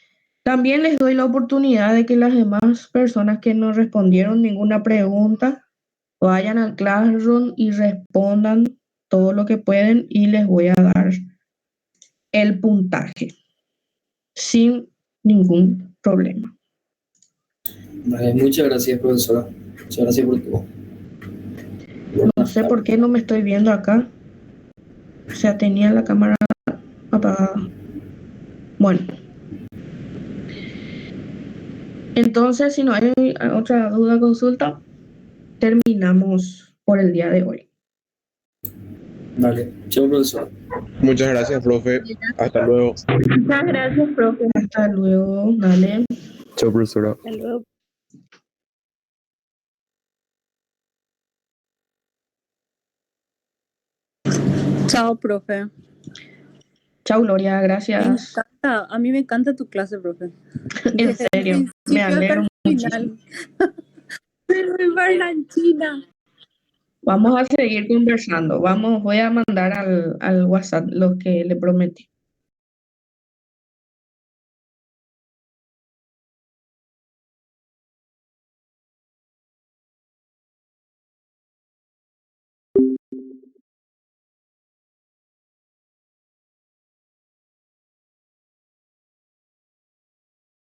También les doy la oportunidad de que las demás personas que no respondieron ninguna pregunta vayan al Classroom y respondan todo lo que pueden y les voy a dar el puntaje sin ningún problema. Vale, muchas gracias, profesora. Muchas gracias por todo. No sé por qué no me estoy viendo acá. O sea, tenía la cámara apagada. Bueno. Entonces, si no hay otra duda o consulta, terminamos por el día de hoy. Vale, chao, profesor. Muchas gracias, profe. Hasta luego. Muchas gracias, profe. Hasta luego, dale. Chao, profesora. Hasta luego. Chao, profe. Chao, Gloria, Me gracias. encanta, a mí me encanta tu clase, profe. En Desde el serio, me principio hasta alegro el muchísimo. final. Soy barranchina. Vamos a seguir conversando. Voy a mandar al WhatsApp lo que le prometí.